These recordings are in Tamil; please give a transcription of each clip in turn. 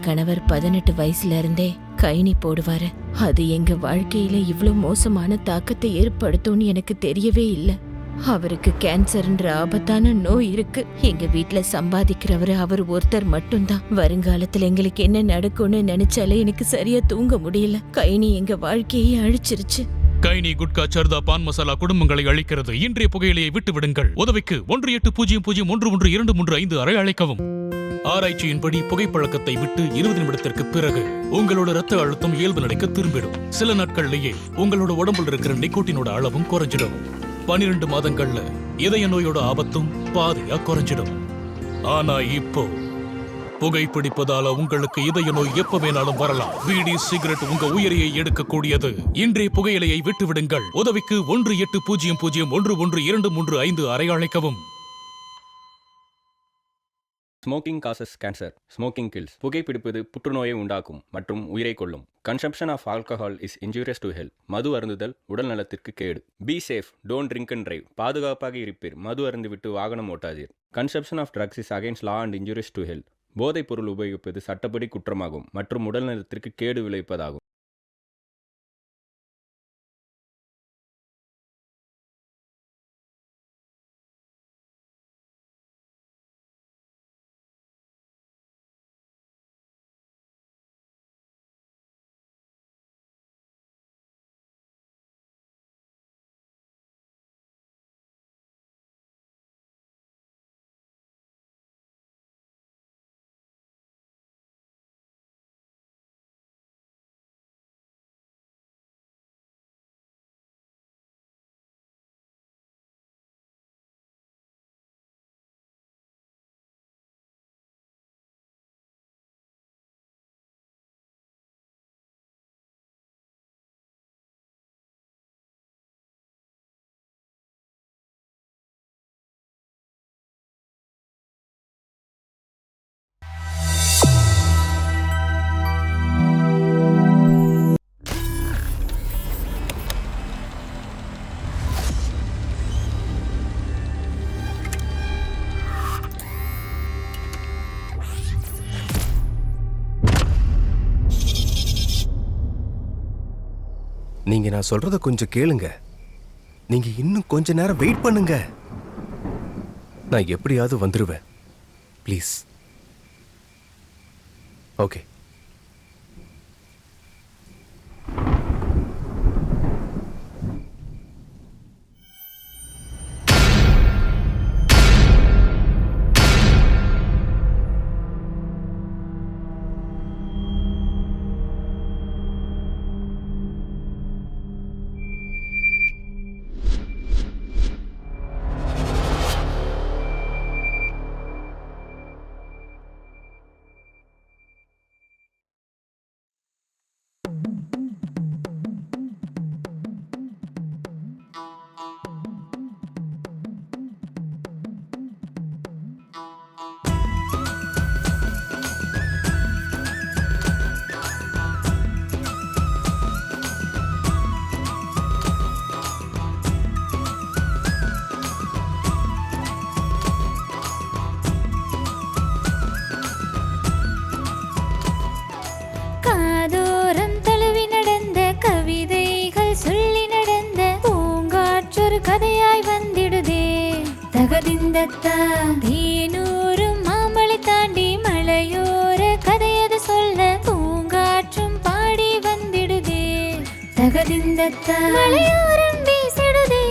கணவர் 18 வயசுல இருந்தே கைனி போடுவாரு. அது எங்க வாழ்க்கையில இவ்ளோ மோசமான தாக்கத்தை ஏற்படுத்தும்னு எனக்கு தெரியவே இல்ல. அவருக்கு கேன்சர்ன்ற ஆபத்தான நோய் இருக்கு. எங்க வீட்ல சம்பாதிக்கிறவரு அவர் ஒருத்தர் மட்டும்தான். வருங்காலத்துல எங்களுக்கு என்ன நடக்கும்னு நினைச்சாலே எனக்கு சரியா தூங்க முடியல. கைனி எங்க வாழ்க்கையை அழிச்சிருச்சு. கைனி, குட்கா, சர்தா, பான் மசாலா குடும்பங்களை அழிக்கிறது. இன்றைய புகையிலையை விட்டு விடுங்கள். உதவிக்கு 18001123 அழைக்கவும். ஆராய்ச்சியின்படி புகைப்பழக்கத்தை விட்டு 20 நிமிடத்திற்கு பிறகு உங்களோட ரத்த அழுத்தம் இயல்பு நிலைக்கு திரும்பிடும். சில நாட்கள்லயே உங்களோட உடம்புல இருக்கிற நிக்கோட்டினோட அளவும் குறைஞ்சிடும். 12 மாதங்கள்ல இதய நோயோட ஆபத்தும் பாதியா குறைஞ்சிடும். ஆனா இப்போ புகைப்பிடிப்பதால உங்களுக்கு இதய நோய் எப்ப வேணாலும் வரலாம். பீடி, சிகரெட் உங்க உயிரையை எடுக்கக்கூடியது. இன்றைய புகையிலையை விட்டுவிடுங்கள். உதவிக்கு 18001123 அழைக்கவும். Smoking causes cancer, smoking kills. புகைப்பிடிப்பது புற்றுநோயை உண்டாக்கும் மற்றும் உயிரை கொல்லும். Consumption of alcohol is injurious to health. மது அருந்துதல் உடல் நலத்திற்கு கேடு. Be safe, don't drink and drive. பாதுகாப்பாக இருப்பீர், மது அருந்துவிட்டு வாகனம் ஓட்டாதீர். Consumption of drugs is against law and injurious to health. போதைப் பொருள் உபயோகிப்பது சட்டப்படி குற்றமாகும் மற்றும் உடல் நலத்திற்கு கேடு விளைவிப்பதாகும். நீங்க நான் சொல்றத கொஞ்சம் கேளுங்க. நீங்க இன்னும் கொஞ்ச நேரம் வெயிட் பண்ணுங்க. நான் எப்படியாவது வந்துருவேன். ப்ளீஸ். ஓகே. கதையாய் வந்திடுதே. தகதிந்தத்தான் தேனூரும் மாமலை தாண்டி மலையோர கதையது சொல்ல பூங்காற்றும் பாடி வந்திடுதே. தகதிந்தத்தான் மலையோரம் பேசிடுதே,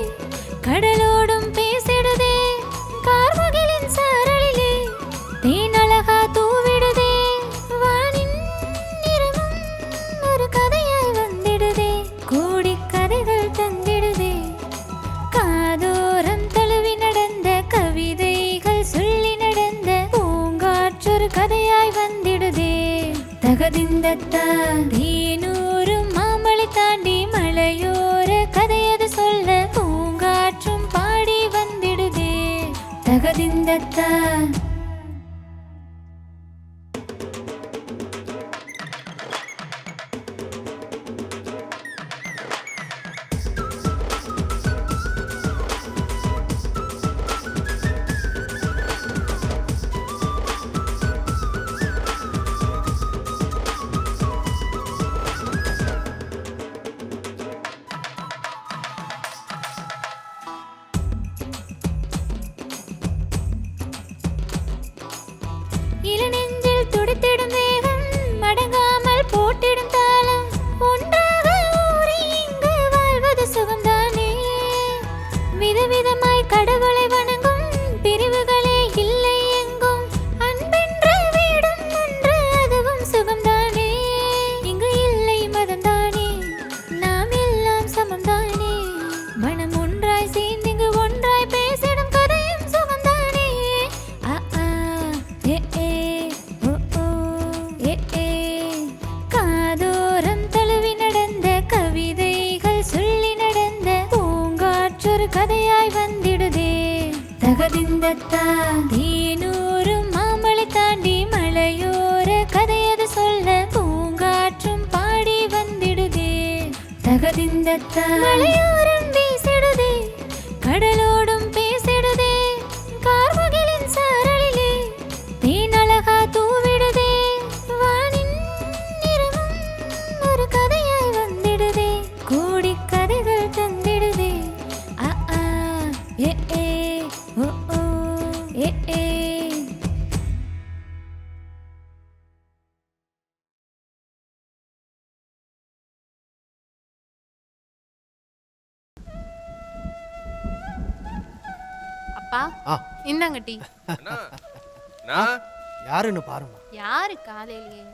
கடலோடும் பேசிடுதே, கார்முகிலின் சாரலிலே தேன் அழகா தூவிடுதே. வானின் நிறமும் ஒரு கதையாய் வந்திடுதே, கோடி கதைகள் தந்திடுதே. காதோரம் தழுவி நடந்த கவிதைகள் சொல்லி நடந்த பூங்காற்றொரு கதையாய் வந்திடுதே. தகதிந்தத்தான் தேனூரும் மாமலை தாண்டி மலையோர கதையது சொல்ல பூங்காற்றும் பாடி தகதிந்தத்தா தேனூரும் மாமலை தாண்டி மலையோர கதையது சொல்ல பூங்காற்றும் பாடி வந்திடுதே. தகதிந்தத்தா மலையோரம் வீசிடுதே, கடலோடும் பேசிடுதே, கார்முகிலின் சாரலிலே தேனழகா தூவிடுதே. வானின் நிறமும் ஒரு கதையாய் வந்திடுதே, கோடி கதைகள் தந்திடுதே. ஆ ஆ ஏ ஏ ஓ ஓ ஏ ஏ. அப்பா இந்தாங்க டீ. யாருன்னு பாருமா. யாரு காலையிலேயே?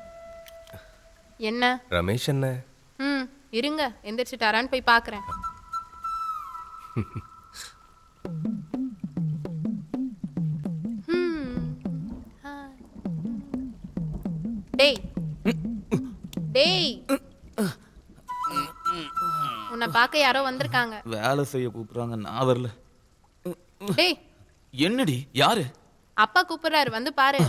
என்ன ரமேஷ் என்ன? இருங்க, எந்திரிச்சிட்டாரான்னு போய் பார்க்கறேன். டேய் டேய், உன்னை பார்க்க யாரோ வந்திருக்காங்க. வேலை செய்ய கூப்பிடுறாங்க, நான் வரல. டேய் என்னடி? யாரு? அப்பா கூப்பிடுறாரு, வந்து பாரு.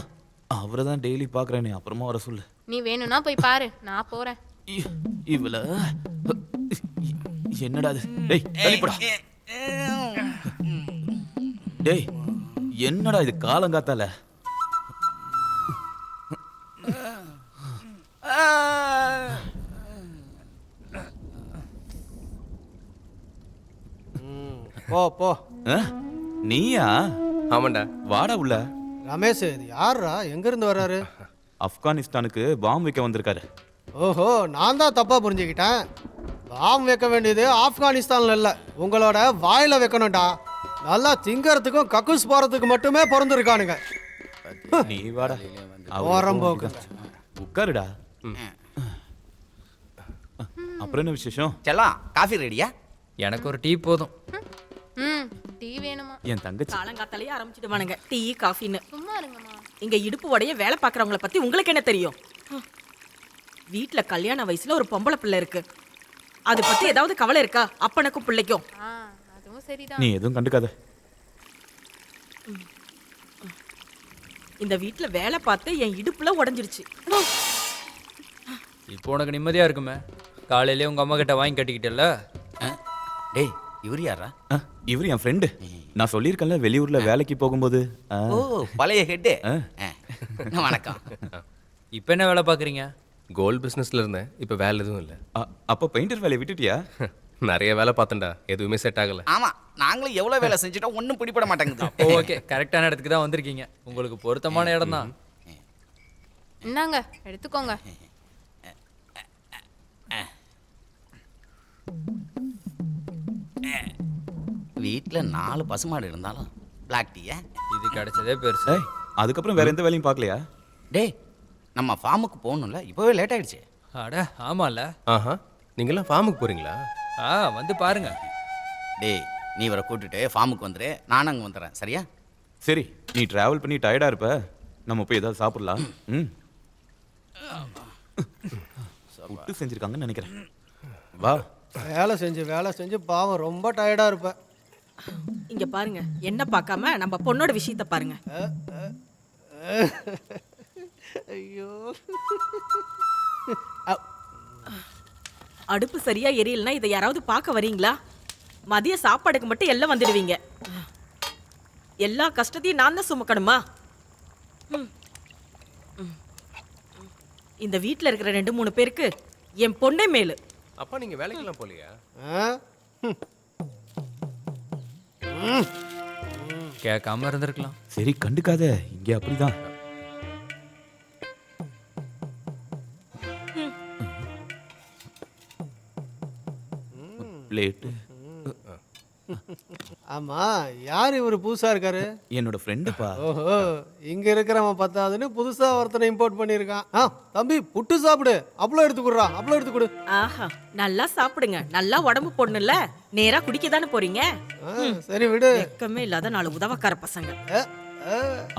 அவரை தான் டெய்லி பாக்குறேனே, அப்புறமா வர சொல்லு. நீ வேணும்னா போய் பாரு, நான் போறேன். இவள என்னடா இது? டேய் தள்ளிப்படா. டேய் என்னடா இது காலங்காத்தால? போ போ. நீயா? ஆமாண்டா. வாடா உள்ள. ரமேஷ், இது யாருடா? எங்க இருந்து வர்றாரு? ஆப்கானிஸ்தானுக்கு பாம் வைக்க வந்திருக்காரு. ஓஹோ, நான் தான் தப்பா புரிஞ்சுக்கிட்டேன். பாம் வைக்க வேண்டியது ஆப்கானிஸ்தான்ல இல்ல, உங்களோட வாயில வைக்கணும்டா. நல்லா திங்கறதுக்கும் கக்கூஸ் போறதுக்கு மட்டுமே பிறந்திருக்கானுங்க. நீ வாடா. ஓரம்போக்கு. உட்காருடா. அப்புறம் என்ன விசேஷம்? செல்லம், காஃபி ரெடியா? எனக்கு ஒரு டீ போதும். டீ வேணுமா? என் தங்கச்சி காலங்காத்தாலேயே ஆரம்பிச்சிடுவானுங்க டீ காஃபின்னு. சும்மா இருங்கம்மா. இங்க இடுப்பு உடைய வேலை பார்க்குறவங்கள பத்தி உங்களுக்கு என்ன தெரியும்? வீட்டுல கல்யாண வயசுல ஒரு பொம்பளை பிள்ளை இருக்கு, அதை பத்தி ஏதாவது கவலை இருக்கா அப்பனுக்கும் பிள்ளைக்கும்? அதுவும் சரிதான். நீ எதுவும் கண்டுக்காத. இந்த வீட்டுல வேலை பார்த்து என் இடுப்புல உடைஞ்சிருச்சு. இப்போ உனக்கு நிம்மதியா இருக்குமே, காலையிலே உங்க அம்மா கிட்ட வாங்கி கட்டிக்கிட்டல. டேய், இவர் யாரா? இவர் என் ஃப்ரெண்டு. நான் சொல்லியிருக்கேன்ல, வெளியூர்ல வேலைக்கு போகும்போது. ஓ, பழைய ஹெட்டு. வணக்கம். இப்போ என்ன வேலை பார்க்குறீங்க? கோல்ட் பிஸ்னஸ்ல இருந்தேன், இப்போ வேலை எதுவும் இல்லை. அப்போ பெயிண்டர் வேலையை விட்டுட்டியா? நிறைய வேலை பார்த்தேன்டா, எதுவுமே செட் ஆகல. ஆமா, நாங்களும் எவ்வளவு வேலை செஞ்சுட்டோம், ஒன்றும் பிடிபட மாட்டேங்குது. ஓகே, கரெக்டான இடத்துக்கு தான் வந்திருக்கீங்க. உங்களுக்கு பொருத்தமான இடம் தான். இந்தாங்க, எடுத்துக்கோங்க. வீட்டில் 4 பசுமாடு இருந்தாலும் பிளாக் டீயா? இது கிடைச்சதே பெருசு. அதுக்கப்புறம் வேற எந்த வேலையும் பார்க்கலையா? டேய், நம்ம ஃபார்முக்கு போகணும்ல, இப்போவே லேட் ஆயிடுச்சு. அட ஆமால. ஆஹா, நீங்களாம் ஃபார்முக்கு போறீங்களா? வந்து பாருங்க. டேய், நீ இவரை கூட்டிட்டு ஃபார்முக்கு வந்துரு, நானும் அங்கே வந்துடுறேன், சரியா? சரி, நீ டிராவல் பண்ணி டயர்டா இருப்ப, நம்ம போய் ஏதாவது சாப்பிடலாம். புட்டு செஞ்சிருக்காங்கன்னு நினைக்கிறேன். வா. வேலை செஞ்சு பாவம் ரொம்ப டயர்டா இருப்ப. இங்க பாருங்க, என்ன பார்க்காம நம்ம பொண்ணோட விஷயத்தை பாருங்க. ஐயோ, அடுப்பு சரியா எரியலனா இதை யாராவது பார்க்க வரீங்களா? மதிய சாப்பாடுக்கு மட்டும் எல்லாம் வந்துடுவீங்க. எல்லா கஷ்டத்தையும் நான் தான் சுமக்கணுமா? இந்த வீட்டில் இருக்கிற 2-3 பேருக்கு என் பொண்ணே மேலு. அப்பா நீங்க வேலைக்கெல்லாம் போலியா? கேட்காம இருந்திருக்கலாம். சரி, கண்டுக்காத. இங்க அப்படிதான். பிளேட்டு. ஆமா, யார் இவரு புதுசா இருக்காரு? என்னோட ஃப்ரெண்டுப்பா. ஓஹோ, இங்க இருக்கிறவன் பத்தாதுன்னு புதுசா ஒருத்தனை இம்போர்ட் பண்ணியிருக்கான். தம்பி, புட்டு சாப்பிடு, அப்பளம் எடுத்துக்குடுறா, அப்பளம் எடுத்துக்குடு. ஆஹா, நல்லா சாப்பிடுங்க, நல்லா உடம்பு போடணும்ல, நேரா குடிக்க தானே போறீங்க. சரி விடு. வெக்கமே இல்லாத 4 உதவக்கார பசங்க.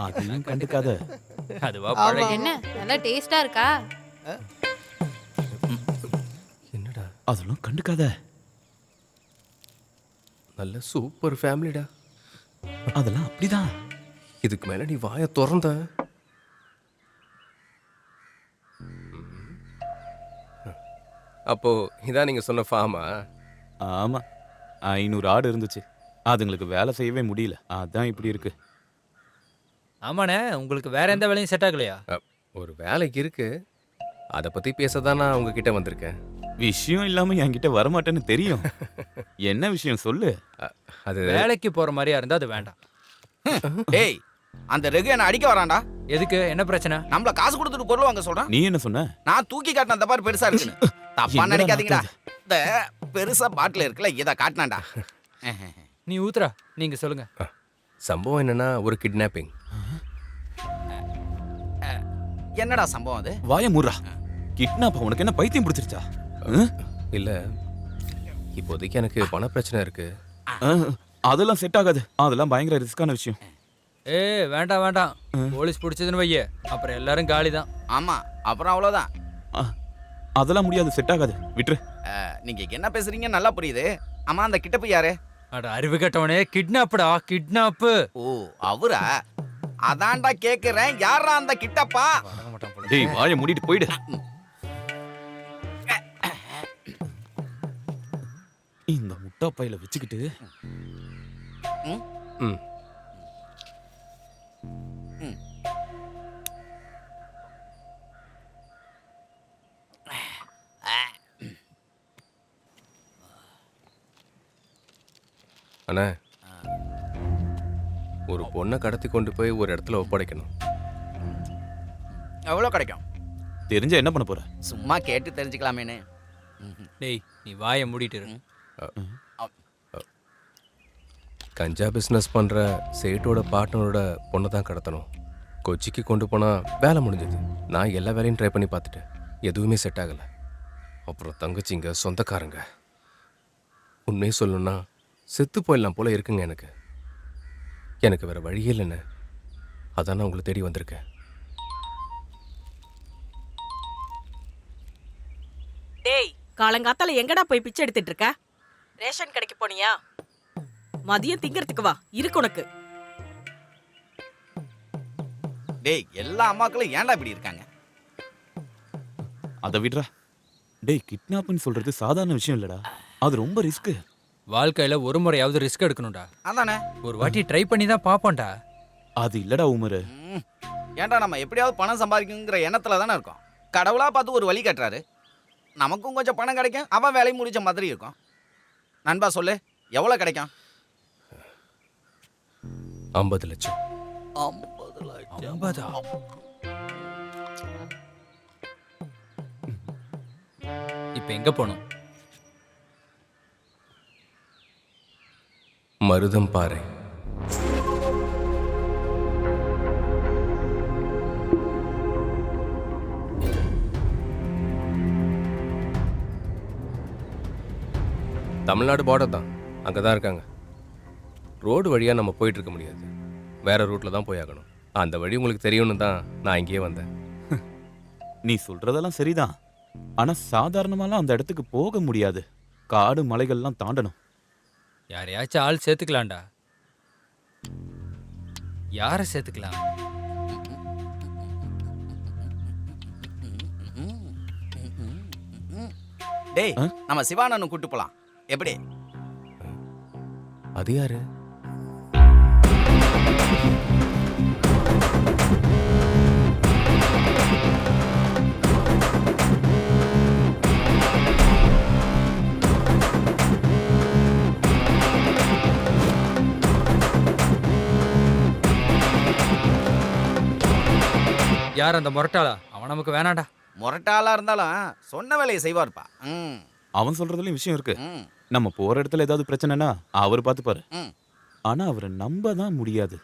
அதெல்லாம் கண்டுக்காத. அதுவா பழகி. என்ன நல்லா டேஸ்டா இருக்கா? என்னடா? அதெல்லாம் கண்டுக்காத. நல்ல சூப்பர் ஃபேமிலிடா. அதெல்லாம் அப்படிதான். இதுக்கு மேல நீ வாயை திறந்த அப்போ இதான் நீங்க சொன்ன ஃபார்மா? ஆமா, 500 ஆடு இருந்துச்சு. அதுங்களுக்கு வேலை செய்யவே முடியல, அதான் இப்படி இருக்கு. ஆமாண்ணே, உங்களுக்கு வேற எந்த வேலையும் செட் ஆகலையா? ஒரு வேலைக்கு இருக்கு, அதை பத்தி பேசதான் நான் உங்ககிட்ட வந்திருக்கேன். விஷயம் இல்லாம என்கிட்ட வரமாட்டேன்னு தெரியும். என்ன விஷயம் சொல்லு. அது வேலைக்கு போற மாதிரியா இருந்தா அது வேண்டாம். டேய், அந்த ரெகு என்ன அடிக்க வரான்டா. எதுக்கு? என்ன பிரச்சனை? நம்மள காசு கொடுத்துட்டு பொருள் வாங்க சொல்றான். நீ என்ன சொன்ன? நான் தூக்கி காட்டின அந்த பாரு பெருசா இருக்குன்னு. தப்பா என்னடா நினைக்காதீங்கடா. இந்த பெருசா பாட்டில் இருக்குல்ல, இதை காட்டினாண்டா. நீ ஊத்துறா, நீங்க சொல்லுங்க. சம்பவம் என்னன்னா, ஒரு கிட்னாப்பிங். என்னடா சம்பவம் அது? வாய மூடுறா. கிட்னாப் உனக்கு என்ன பைத்தியம் பிடிச்சிருச்சா? இல்ல, இப்போதைக்கு எனக்கு பண பிரச்சனை இருக்கு. அதெல்லாம் செட் ஆகாது, அதெல்லாம் பயங்கர ரிஸ்கான விஷயம். வேண்டாம் வேண்டாம், போலீஸ் பிடிச்சதுன்னு வையே, அப்புறம் எல்லாரும் காலி தான். ஆமா, அப்புறம் அவ்வளவுதான். அதெல்லாம் முடியாது, செட் ஆகாது, விட்டுரு. நீங்க என்ன பேசுறீங்க நல்லா புரியுது. ஆமா, அந்த கிட்டப்பு யாரு? அட அறிவு கட்டவனே, கிட்னாப்டா, கிட்னாப். ஓ, அவரா? அதான்டா கேக்குறேன், யாரா அந்த கிட்டப்பா? டேய், வாயை மூடிட்டு போயிடு. இந்த முட்டா பையில வச்சுக்கிட்டு அண்ணா, ஒரு பொண்ணை கடத்தி கொண்டு போய் ஒரு இடத்துல ஒப்படைக்கணும். எவ்வளவு கிடைக்கும்? தெரிஞ்சா என்ன பண்ண போற? சும்மா கேட்டு தெரிஞ்சுக்கலாமேன்னு. டேய், நீ வாயை மூடிட்டு இரு. கஞ்சா பிஸ்னஸ் பண்ணுற சேட்டோட பார்ட்னரோட பொண்ணை தான் கடத்தணும். கொச்சிக்கு கொண்டு போனால் வேலை முடிஞ்சது. நான் எல்லா வேலையும் ட்ரை பண்ணி பார்த்துட்டேன், எதுவுமே செட் ஆகலை. அப்புறம் தங்கச்சிங்க சொந்தக்காரங்க. உண்மையை சொல்லணும்னா செத்து போயிடலாம் போல இருக்குங்க. எனக்கு வேற வழியே இல்லைன்னு, அதான் நான் உங்களை தேடி வந்திருக்கேன். டேய், காலங்காத்தால எங்கடா போய் பிச்சை எடுத்துட்டு இருக்க? ரேஷன் கடைக்கு போனியா? மதியம் திங்கிறதுக்கு வா, இருக்கு உனக்கு. டேய், எல்லா அம்மாக்களும் ஏன்டா இப்படி இருக்காங்க? அதை விடுறா. டேய், கிட்னாப்னு சொல்றது சாதாரண விஷயம் இல்லடா, அது ரொம்ப ரிஸ்க். வாழ்க்கையில ஒரு முறையாவது ரிஸ்க் எடுக்கணும்டா. அதானே, ஒரு வாட்டி ட்ரை பண்ணி தான் பாப்போம்டா. அது இல்லடா உமரு. ஏன்டா, நம்ம எப்படியாவது பணம் சம்பாதிக்குங்கிற எண்ணத்துல தானே இருக்கோம். கடவுளா பார்த்து ஒரு வழி கட்டுறாரு, நமக்கும் கொஞ்சம் பணம் கிடைக்கும், அவன் வேலையை முடிச்ச மாதிரி இருக்கும். நண்பா சொல்லு, எவ்வளவு கிடைக்கும்? 50 லட்சம். 50 லட்சம்? இப்ப எங்க போனோம்? மருதம் பாறை. தமிழ்நாடு பார்டர் தான், அங்கே தான் இருக்காங்க. ரோடு வழியாக நம்ம போயிட்டு இருக்க முடியாது, வேற ரூட்டில் தான் போயாகணும். அந்த வழி உங்களுக்கு தெரியும்னு தான் நான் இங்கேயே வந்தேன். நீ சொல்றதெல்லாம் சரிதான், ஆனா சாதாரணமாலாம் அந்த இடத்துக்கு போக முடியாது. காடு மலைகள்லாம் தாண்டணும். யாரையாச்சும் ஆள் சேர்த்துக்கலாம்டா. யாரை சேர்த்துக்கலாம்? டேய், நம்ம சிவானன்னு கூட்டு போலாம், எப்படி? அது யாரு? யார் அந்த முரட்டாளா? அவன் நமக்கு வேணாண்டா. முரட்டாளா இருந்தாலும் சொன்ன வேலையை செய்வார்ப்பா. அவன் சொல்றதுலயும் விஷயம் இருக்கு. நம்ம போற இடத்துல ஏதாவது பிரச்சனைனா அவர் பார்த்துப்பாரு. ஆனா அவரை நம்ப தான் முடியாது.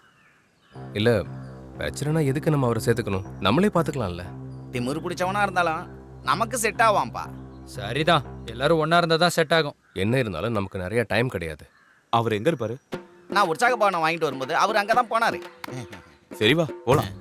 இல்ல, பிரச்சனைனா எதுக்கு நம்ம அவரை சேர்த்துக்கணும்? நம்மளே பார்த்துக்கலாம்ல. திமிரு பிடிச்சவனா இருந்தாலும் நமக்கு செட் ஆவாம்பா. சரிதான், எல்லாரும் ஒன்னா இருந்தா தான் செட் ஆகும். என்ன இருந்தாலும் நமக்கு நிறைய டைம் கிடையாது. அவர் எங்க இருப்பாரு? நான் உற்சாக பானம் வாங்கிட்டு வரும்போது அவர் அங்கதான் போனாரு. சரி வா போலாம்.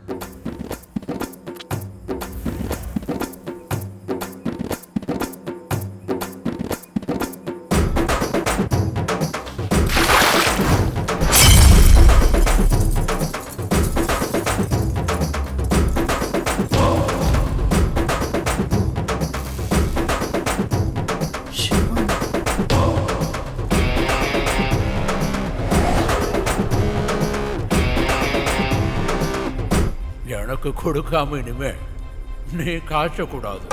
உனக்கு கொடுக்காம இனிமே நீ காய்ச்சக்கூடாது.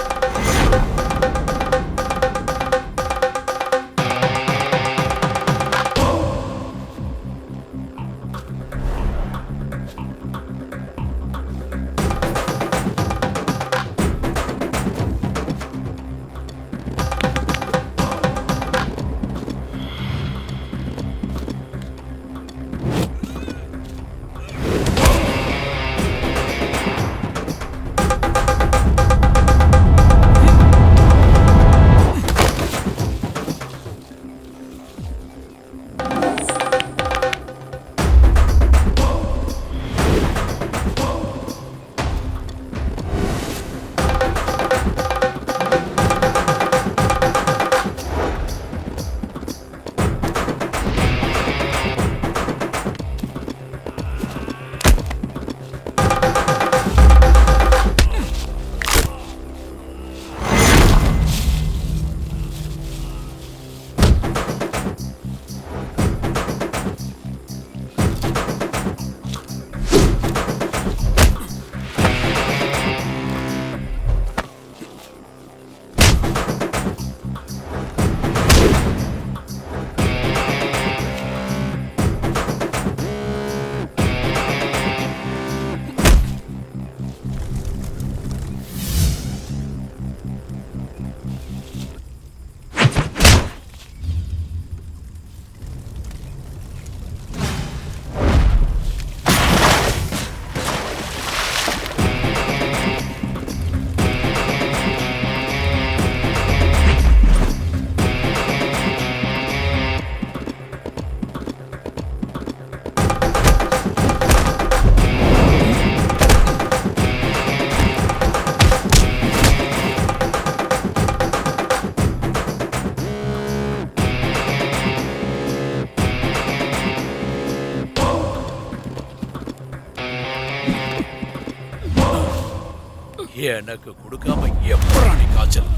எனக்கு கொடுக்காம எப்படா நீ காய்ச்சல்?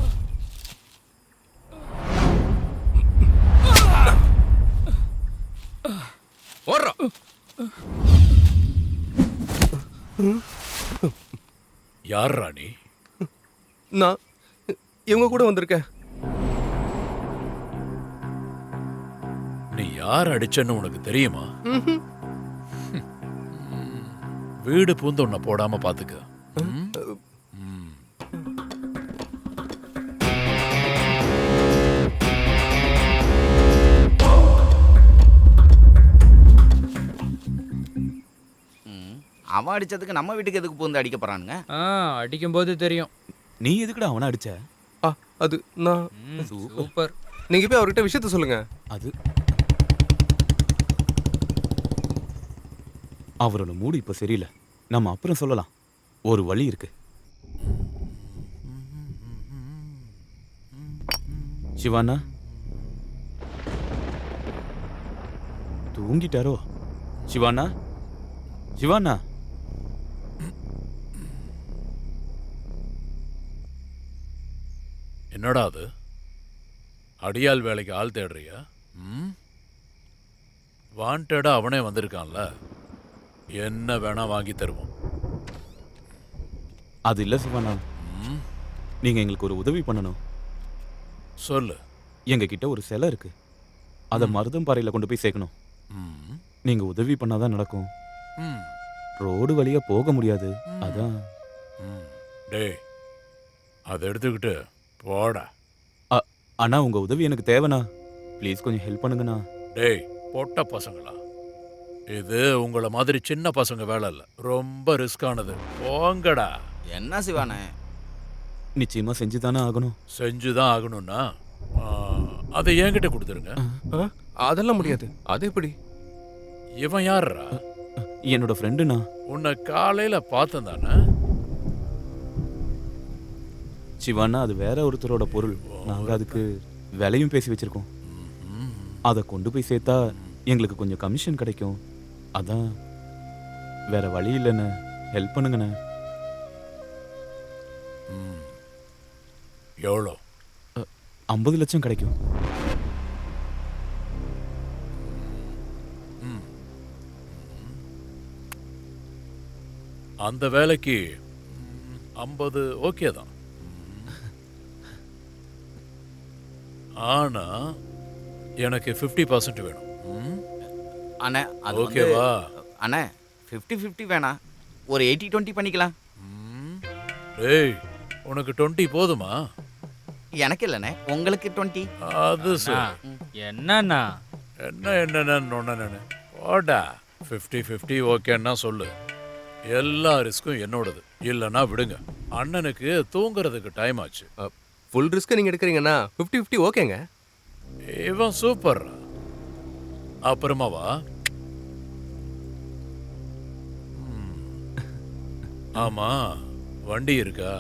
யார் ராணி? நான் இவங்க கூட வந்திருக்கேன். நீ யார் அடிச்சன்னு உனக்கு தெரியுமா? வீடு பூந்து உன்னை போடாம பாத்துக்க. அவன் அடிச்சதுக்கு நம்ம வீட்டுக்கு எதுக்கு பூந்து அடிக்க போறானுங்க? அடிக்கும் போது தெரியும். நீ எதுக்குடா அவனை அடிச்ச? அது நான். சூப்பர். நீங்க போய் அவர்கிட்ட விஷயத்த சொல்லுங்க. அது அவரோட மூடு இப்ப சரியில்லை. நம்ம அப்புறம் சொல்லலாம். ஒரு வழி இருக்கு. சிவானா தூங்கிட்டாரோ? சிவானா, சிவானா, என்னடா அது? அடியாள் வேலைக்கு ஆள் தேடுறியா? வாண்டடா அவனே வந்திருக்கான்ல, என்ன வேணா வாங்கி தருவோம். அது இல்ல சிவானா, நீங்க எங்களுக்கு ஒரு உதவி பண்ணணும். சொல்லு. எங்க கிட்ட ஒரு சிலை இருக்கு. அதை மருதம்பாறையில கொண்டு போய் சேர்க்கணும். நீங்க உதவி பண்ணாதான் நடக்கும். ரோடு வழியா போக முடியாது. அதான். டேய், அதை எடுத்துக்கிட்டு போடா. அண்ணா, உங்க உதவி எனக்கு தேவைண்ணா. ப்ளீஸ் கொஞ்சம் ஹெல்ப் பண்ணுங்கண்ணா. டேய், பொட்ட பசங்களா, இது உங்களை மாதிரி சின்ன பசங்க வேலை இல்லை, ரொம்ப ரிஸ்கானது. போங்கடா. என்ன சிவானே? நிச்சயமா செஞ்சுதானே ஆகணும். செஞ்சுதான் ஆகணும்னா அதை என்கிட்ட கொடுத்துருங்க. அதெல்லாம் முடியாது. அது எப்படி? இவன் யாரா? என்னோட ஃப்ரெண்டுண்ணா. உன்னை காலையில பார்த்தேன் தானே? சிவானா, அது வேற ஒருத்தரோட பொருள். நாங்க அதுக்கு விலையும் பேசி வச்சிருக்கோம். அதை கொண்டு போய் சேர்த்தா எங்களுக்கு கொஞ்சம் கமிஷன் கிடைக்கும். அதான் வேற வழி இல்லைண்ணே. ஹெல்ப் பண்ணுங்கண்ணே. எவ்வளோ? 50 லட்சம் கிடைக்கும். அந்த வேலைக்கு 50 ஓகே தான். ஆனா எனக்கு 50% வேணும். அண்ணே அது ஓகேவா? அண்ணே 50-50 வேணாம், ஒரு 80-20 பண்ணிக்கலாம். டேய், உனக்கு 20 போதுமா? எனக்கு இல்லைண்ணே, உங்களுக்கு 20. அது சரி. என்னண்ணா என்ன ஓடா 50-50 ஓகேன்னா சொல்லு. எல்லா ரிஸ்க்கும் என்னோடது, இல்லைன்னா விடுங்க. அண்ணனுக்கு தூங்குறதுக்கு டைம் ஆச்சு. ஃபுல் ரிஸ்க் நீங்கள் எடுக்கிறீங்கன்னா 50-50 ஓகேங்க. இவன் சூப்பர். அப்புறமா வா. ஆமா, வண்டி இருக்கா?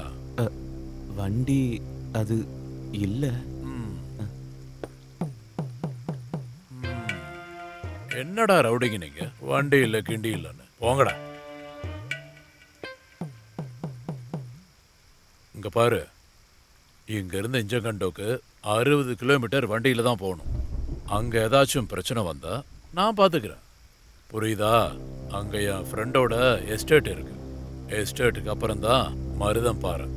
வண்டி அது இல்ல. என்னடா ரவுடிங்க நீங்க? வண்டி இல்ல கிண்டி இல்லைன்னு போங்கடா. இங்க பாரு, இங்க இருந்து இஞ்சகண்டோக்கு 60 கிலோமீட்டர் வண்டியில தான் போகணும். அங்க ஏதாச்சும் பிரச்சனை வந்தா நான் பாத்துக்கிறேன், புரியுதா? அங்க என் ஃப்ரெண்டோட எஸ்டேட் இருக்கு. எஸ்டேட்டுக்கு அப்புறம் தான் மருதம் பாறை.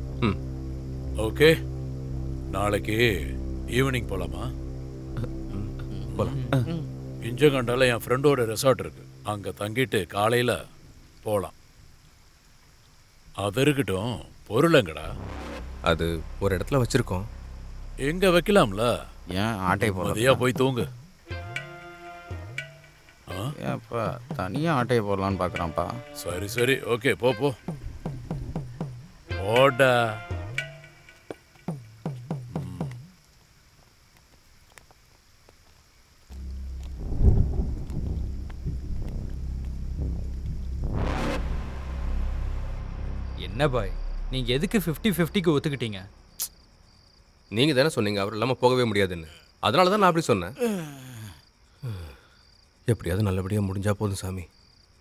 ஓகே, நாளைக்கு ஈவினிங் போலாமா? இஞ்சகண்டால என் ஃப்ரெண்டோட ரெசார்ட் இருக்கு, அங்க தங்கிட்டு காலையில போலாம். அது இருக்கட்டும், பொருளங்கடா? அது ஒரு இடத்துல வச்சிருக்கோம். எங்க வைக்கலாம்ல? ஏன் ஆட்டை மதியா போய் தூங்கு. ஏப்பா தனியாக ஆட்டையை போடலான்னு பார்க்குறான்ப்பா. சரி சரி, ஓகே, போ போ ஓடா. என்ன பாய், நீங்க எதுக்கு 50-50க்கு ஒத்துக்கிட்டீங்க? நீங்கள் தானே சொன்னீங்க அவர் இல்லாமல் போகவே முடியாதுன்னு. அதனால தான் நான் அப்படி சொன்னேன். எப்படியாவது நல்லபடியாக முடிஞ்சா போதும் சாமி.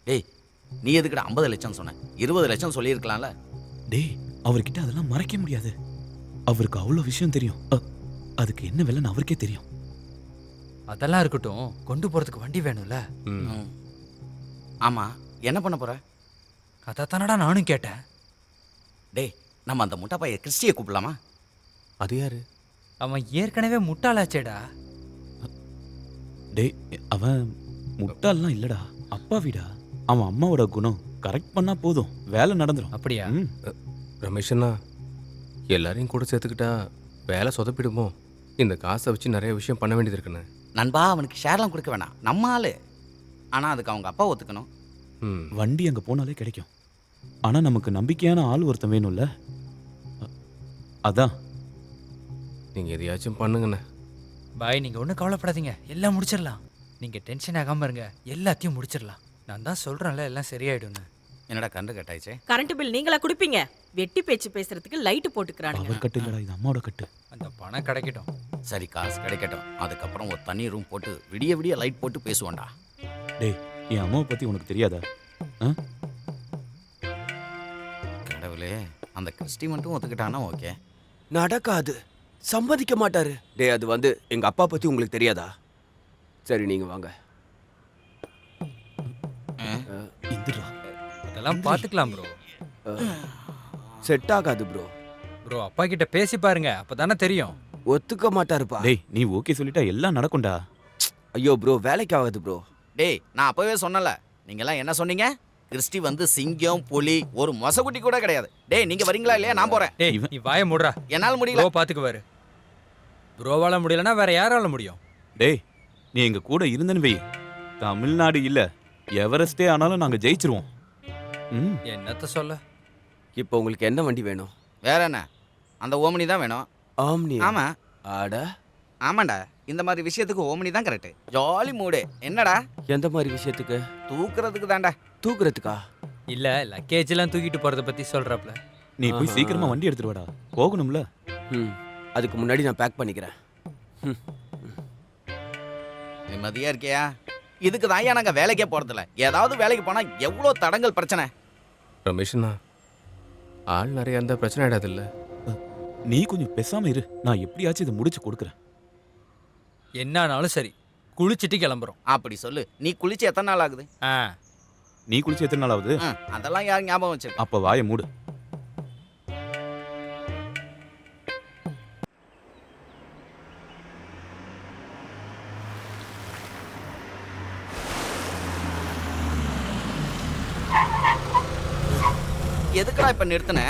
டேய், நீ எதுக்குடா 50 லட்சம் சொன்ன? 20 லட்சம் சொல்லியிருக்கலாம்ல. டேய், அவர்கிட்ட அதெல்லாம் மறைக்க முடியாது. அவருக்கு அவ்வளோ விஷயம் தெரியும். அதுக்கு என்ன விலைன்னு அவருக்கே தெரியும். அதெல்லாம் இருக்கட்டும், கொண்டு போறதுக்கு வண்டி வேணும்ல? ஆமா, என்ன பண்ண போற? அதைத்தானடா நானும் கேட்டேன். டேய், நம்ம அந்த முட்டா பைய கிறிஸ்டியை கூப்பிடலாமா? அது யாரு? அவன் ஏற்கனவே முட்டாளாச்சேடா. டேய், அவன் முட்டாள்லாம் இல்லடா, அப்பா வீடா. அவன் அம்மாவோட குணம் கரெக்ட் பண்ணா போதும், வேலை நடந்துடும். அப்படியா? ரமேஷண்ணா, எல்லாரையும் கூட சேர்த்துக்கிட்டா வேலை சொதப்பிடுமோ? இந்த காசை வச்சு நிறைய விஷயம் பண்ண வேண்டியது இருக்குண்ணே. நண்பா, அவனுக்கு ஷேர்லாம் கொடுக்க வேணாம், நம்ம ஆளு. ஆனால் அதுக்கு அவங்க அப்பா ஒத்துக்கணும். வண்டி அங்கே போனாலே கிடைக்கும். ஆனால் நமக்கு நம்பிக்கையான ஆள் ஒருத்தன் வேணும்ல, அதான். நீங்கள் எதையாச்சும் பண்ணுங்கண்ணே. பாய், நீங்க ஒன்றும் கவலைப்படாதீங்க, எல்லாம் முடிச்சிடலாம். நீங்க டென்ஷன் ஆகாம இருங்க, எல்லாத்தையும் முடிச்சிடலாம். நான் தான் சொல்றேன்ல, எல்லாம் சரியாயிடும்னு. என்னடா கண்டு கட்டாயிச்சே? கரண்ட் பில் நீங்களா குடிப்பீங்க? வெட்டி பேச்சு பேசுறதுக்கு லைட் போட்டுக்கிறானுங்க. அவர் கட்டு இல்லடா, இது அம்மாவோட கட்டு. அந்த பணம் கிடைக்கட்டும். சரி, காசு கிடைக்கட்டும். அதுக்கப்புறம் ஒரு தனி ரூம் போட்டு விடிய விடிய லைட் போட்டு பேசுவோம்டா. டேய், என் அம்மாவை பற்றி உனக்கு தெரியாதா? கடவுளே, அந்த கிறிஸ்டி மட்டும் ஒத்துக்கிட்டானா ஓகே. நடக்காது, சம்மதிக்க மாட்டாரு. டேய், அது வந்து எங்க அப்பா பத்தி உங்களுக்கு தெரியாதா? சரி, நீங்க வாங்க. அதெல்லாம் பார்த்துக்கலாம் ப்ரோ. செட் ஆகாது ப்ரோ. ப்ரோ, அப்பா கிட்ட பேசி பாருங்க, அப்பதானே தெரியும். ஒத்துக்க மாட்டாருப்பா. டேய், நீ ஓகே சொல்லிட்டா எல்லாம் நடக்கும்டா. ஐயோ ப்ரோ, வேலைக்கு ஆகாது ப்ரோ. டேய், நான் அப்பவே சொன்னல, நீங்கெல்லாம் என்ன சொன்னீங்க? கிறிஸ்டி வந்து சிங்கம், புலி, ஒரு மொசக்குட்டி கூட கிடையாது. டேய், நீங்க வரீங்களா இல்லையா? நான் போறேன். டேய், நீ வாயை மூடுறா. என்னால முடியல. ப்ரோ பாத்துக்குவாரு. ப்ரோவால முடியலன்னா வேற யாரால முடியும்? டேய், நீ எங்க கூட இருந்தன்னு வை, தமிழ்நாடு இல்ல எவரெஸ்டே ஆனாலும் நாங்க ஜெயிச்சிருவோம். என்னத்த சொல்ல? இப்போ உங்களுக்கு என்ன வண்டி வேணும்? வேற என்ன, அந்த ஓமினி தான் வேணும். ஆம்னி? ஆமா. ஆட ஆமாண்டா, இந்த மாதிரி விஷயத்துக்கு ஓமினி தான் கரெக்ட். ஜாலி மூடு. என்னடா? எந்த மாதிரி விஷயத்துக்கு? தூக்குறதுக்கு தான்டா. தூக்குறதுக்கா? இல்ல, லக்கேஜ் எல்லாம் தூக்கிட்டு போறத பத்தி சொல்றப்பல. நீ போய் சீக்கிரமா வண்டி எடுத்துட்டு வாடா, போகணும்ல. அதுக்கு முன்னாடி நான் பேக் பண்ணிக்கிறேன். நிம்மதியா இருக்கியா? இதுக்கு தான் நாங்க வேலைக்கே போறதில்ல. ஏதாவது வேலைக்கு போனா எவ்வளோ தடங்கள் பிரச்சனை. ரமேஷ்ண்ணா, ஆள் நிறைய இருந்தா பிரச்சனை ஆயிடாது இல்ல? நீ கொஞ்சம் பேசாம இரு, நான் எப்படியாச்சும் இதை முடிச்சு கொடுக்குறேன். என்னானாலும் சரி, குளிச்சுட்டு கிளம்புறோம். அப்படி சொல்லு. நீ குளிச்சு எத்தனை நாள் ஆகுது? நீ குளிச்சு எத்தனை நாள் ஆகுது? அதெல்லாம் யார் ஞாபகம் வச்சிருக்கா? அப்ப வாயை மூடு. எதுக்குடா இப்ப நிறுத்தின?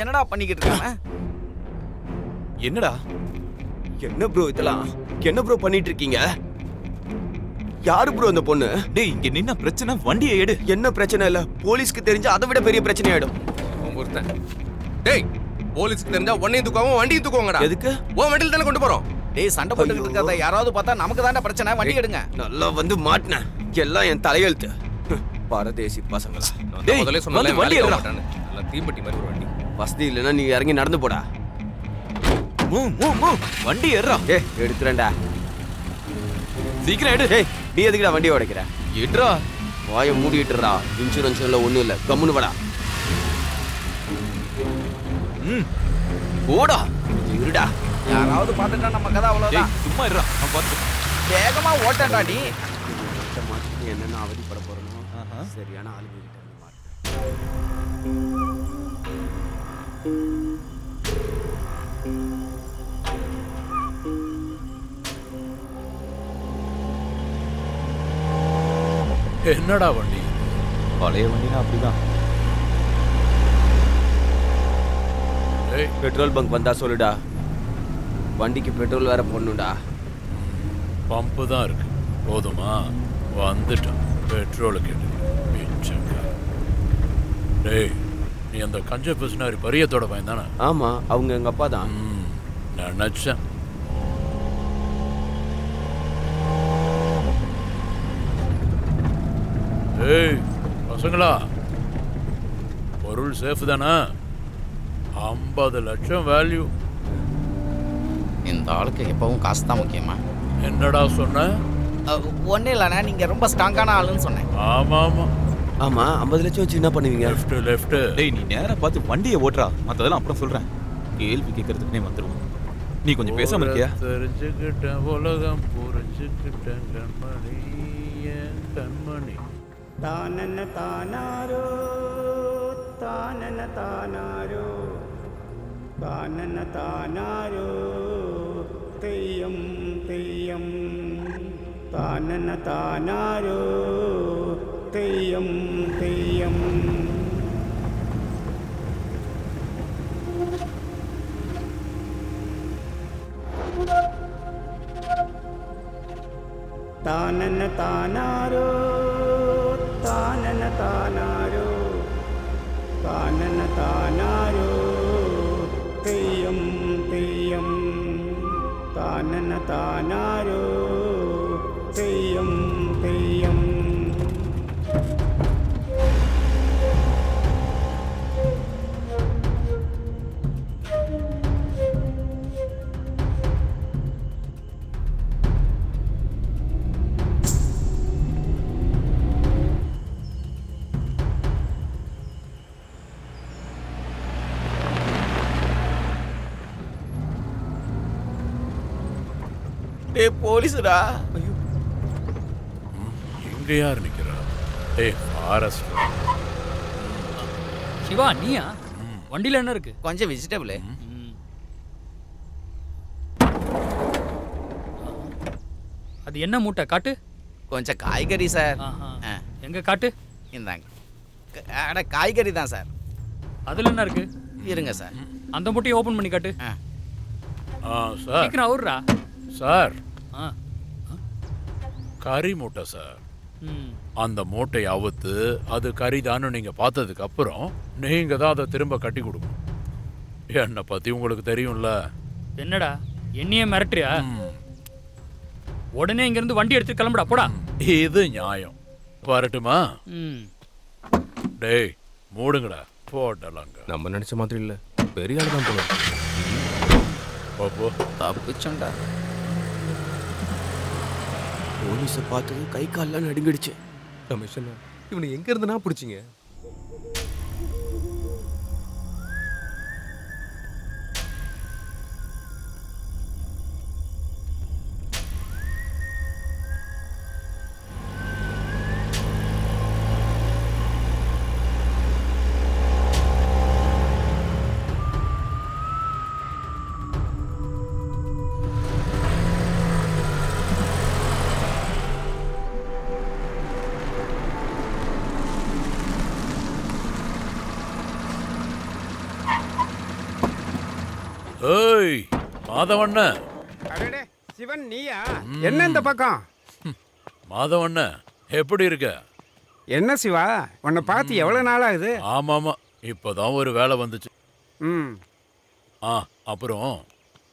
என்னடா பண்ணிக்கிட்டு இருக்காங்க? என்னடா என்ன ப்ரோ இதெல்லாம்? என்ன ப்ரோ பண்ணிட்டு இருக்கீங்க? யாரு ப்ரோ அந்த பொண்ணு? டேய் இங்க நின்ன பிரச்சனை, வண்டியை எடு. என்ன பிரச்சனை இல்ல, போலீஸ்க்கு தெரிஞ்சா அதை விட பெரிய பிரச்சனை ஆயிடும். ஒருத்தன் டேய் போலீஸ்க்கு தெரிஞ்சா உன்னையும் தூக்குவாங்க வண்டியும் தூக்குவாங்கடா. எதுக்கு? உன் வண்டியில் தானே கொண்டு போறோம். டேய் சண்டை போட்டுக்கிட்டு இருக்கிறத யாராவது பார்த்தா நமக்கு தானே பிரச்சனை. வண்டி எடுங்க. நல்லா வந்து மாட்டினேன். எல்லாம் என் தலையெழுத்து. பரதேசி பசங்களா. டேய் முதல்ல சொன்னல வண்டி எடுடா. நல்ல தீப்பெட்டி மாதிரி ஒரு வண்டி. வசதி இல்லைன்னா நீ இறங்கி நடந்து போடா. வண்டி ஏறா. எடுத்துறேன்டா. சீக்கிரம் எடு. டேய் நீ எதுக்குடா வண்டியை உடைக்கிற? எடுறா. வாயை மூடிட்டுறா. இன்சூரன்ஸ் எல்லாம் ஒண்ணும் இல்ல. கம்முன்னு வாடா. போடா. இருடா. யாராவது பார்த்துட்டா நம்ம கதை அவ்வளவுதான். சும்மா இருடா. நான் பார்த்து. வேகமா ஓட்டடா நீ. என்னென்ன அவதிப்பட போறோம். சரியான ஆளுங்க கிட்ட இருந்து மாட்டேன். என்னடா வண்டி? பழைய வண்டினா அப்படிதான். பெட்ரோல் பங்க் வந்தா சொல்லுடா. வண்டிக்கு பெட்ரோல் வேற போடணும்டா. பம்பு தான் இருக்கு. போதுமா? வந்துட்டோம். பெட்ரோலுக்கு டேய் நீ அந்த கஞ்ச பிசுனாரி பரியத்தோட பையன் தானே? ஆமா அவங்க எங்க அப்பா தான். நினைச்சேன். ஏய் பசங்களா, பொருள் சேஃப் தானே? 50 லட்சம் வேல்யூ. இந்த ஆளுக்கு எப்பவும் காசு தான் முக்கியமா? என்னடா சொன்ன? ஒன்றும் இல்லைண்ணா, நீங்கள் ரொம்ப ஸ்ட்ராங்கான ஆளுன்னு சொன்னேன். ஆமா ஆமா ஆமா 50 லட்சம் வச்சு என்ன பண்ணுவீங்க? லெஃப்ட். டேய் நீ நேரா பார்த்து வண்டியை ஓட்டுறா. மற்றதெல்லாம் அப்புறம் சொல்றேன். கேள்வி கேட்கறதுக்குனே வந்துருவோம். நீ கொஞ்சம் பேசாம இருக்கியா? தெரிஞ்சுக்கிட்டேன் உலகம் புரிஞ்சுக்கிட்டேன் கண்மணி கண்மணி. தானன தானாரோ தானன தானாரோ தானன தானாரோ தெய்யம் தெய்யம் தானன தானாரோ தெய்யம் தெய்யம். தானன தானாரோ தானன தானாரோ தானன தானாரோ தெய்யம் தெய்யம் தானன தானாரோ தெய்யம் தெய்யம். டே போலீஸ்டா. இங்க யார் நிக்கிறா? ஏய் ஃபாரஸ்ட். சிவா நீயா? வண்டியில என்ன இருக்கு? கொஞ்சம் வெஜிடபிள். அது என்ன மூட்டை காட்டு? கொஞ்சம் காய்கறி சார். எங்க காட்டு? இந்தாங்க. அட காய்கறி தான் சார். அதுல என்ன இருக்கு? இருங்க சார். அந்த மூட்டையை ஓபன் பண்ணி காட்டு. சார் சீக்கிரம் அவுர்றா. சார் கறி மூட்டை சார். அந்த மூட்டையை அவுத்து அது கறிதான்னு நீங்க பார்த்ததுக்கு அப்புறம் நீங்க தான் அதை திரும்ப கட்டி கொடுக்கணும். என்னை பத்தி உங்களுக்கு தெரியும்ல. என்னடா என்னையே மிரட்டுறியா? உடனே இங்க இருந்து வண்டி எடுத்து கிளம்புடா போடா. இது நியாயம். வரட்டுமா? டேய் மூடுங்கடா. போட்டலாங்க. நம்ம நினைச்ச மாதிரி இல்ல, பெரிய ஆளு தான் போல. பாப்போ தப்பிச்சோண்டா. போலீஸை பார்த்தது கை கால்லாம் நடுங்கிடுச்சு. கமிஷனர் இவனை எங்க இருந்துனா பிடிச்சிங்க? மாதவண்ண. அடடே சிவன் நீயா? என்ன இந்த பக்கம்? மாதவண்ண, எப்படி இருக்க? என்ன சிவா, உன்னை பார்த்து எவ்வளவு நாள் ஆகுது? ஆமாமா, இப்போதான் ஒரு வேலை வந்துச்சு. ம். அப்புறம்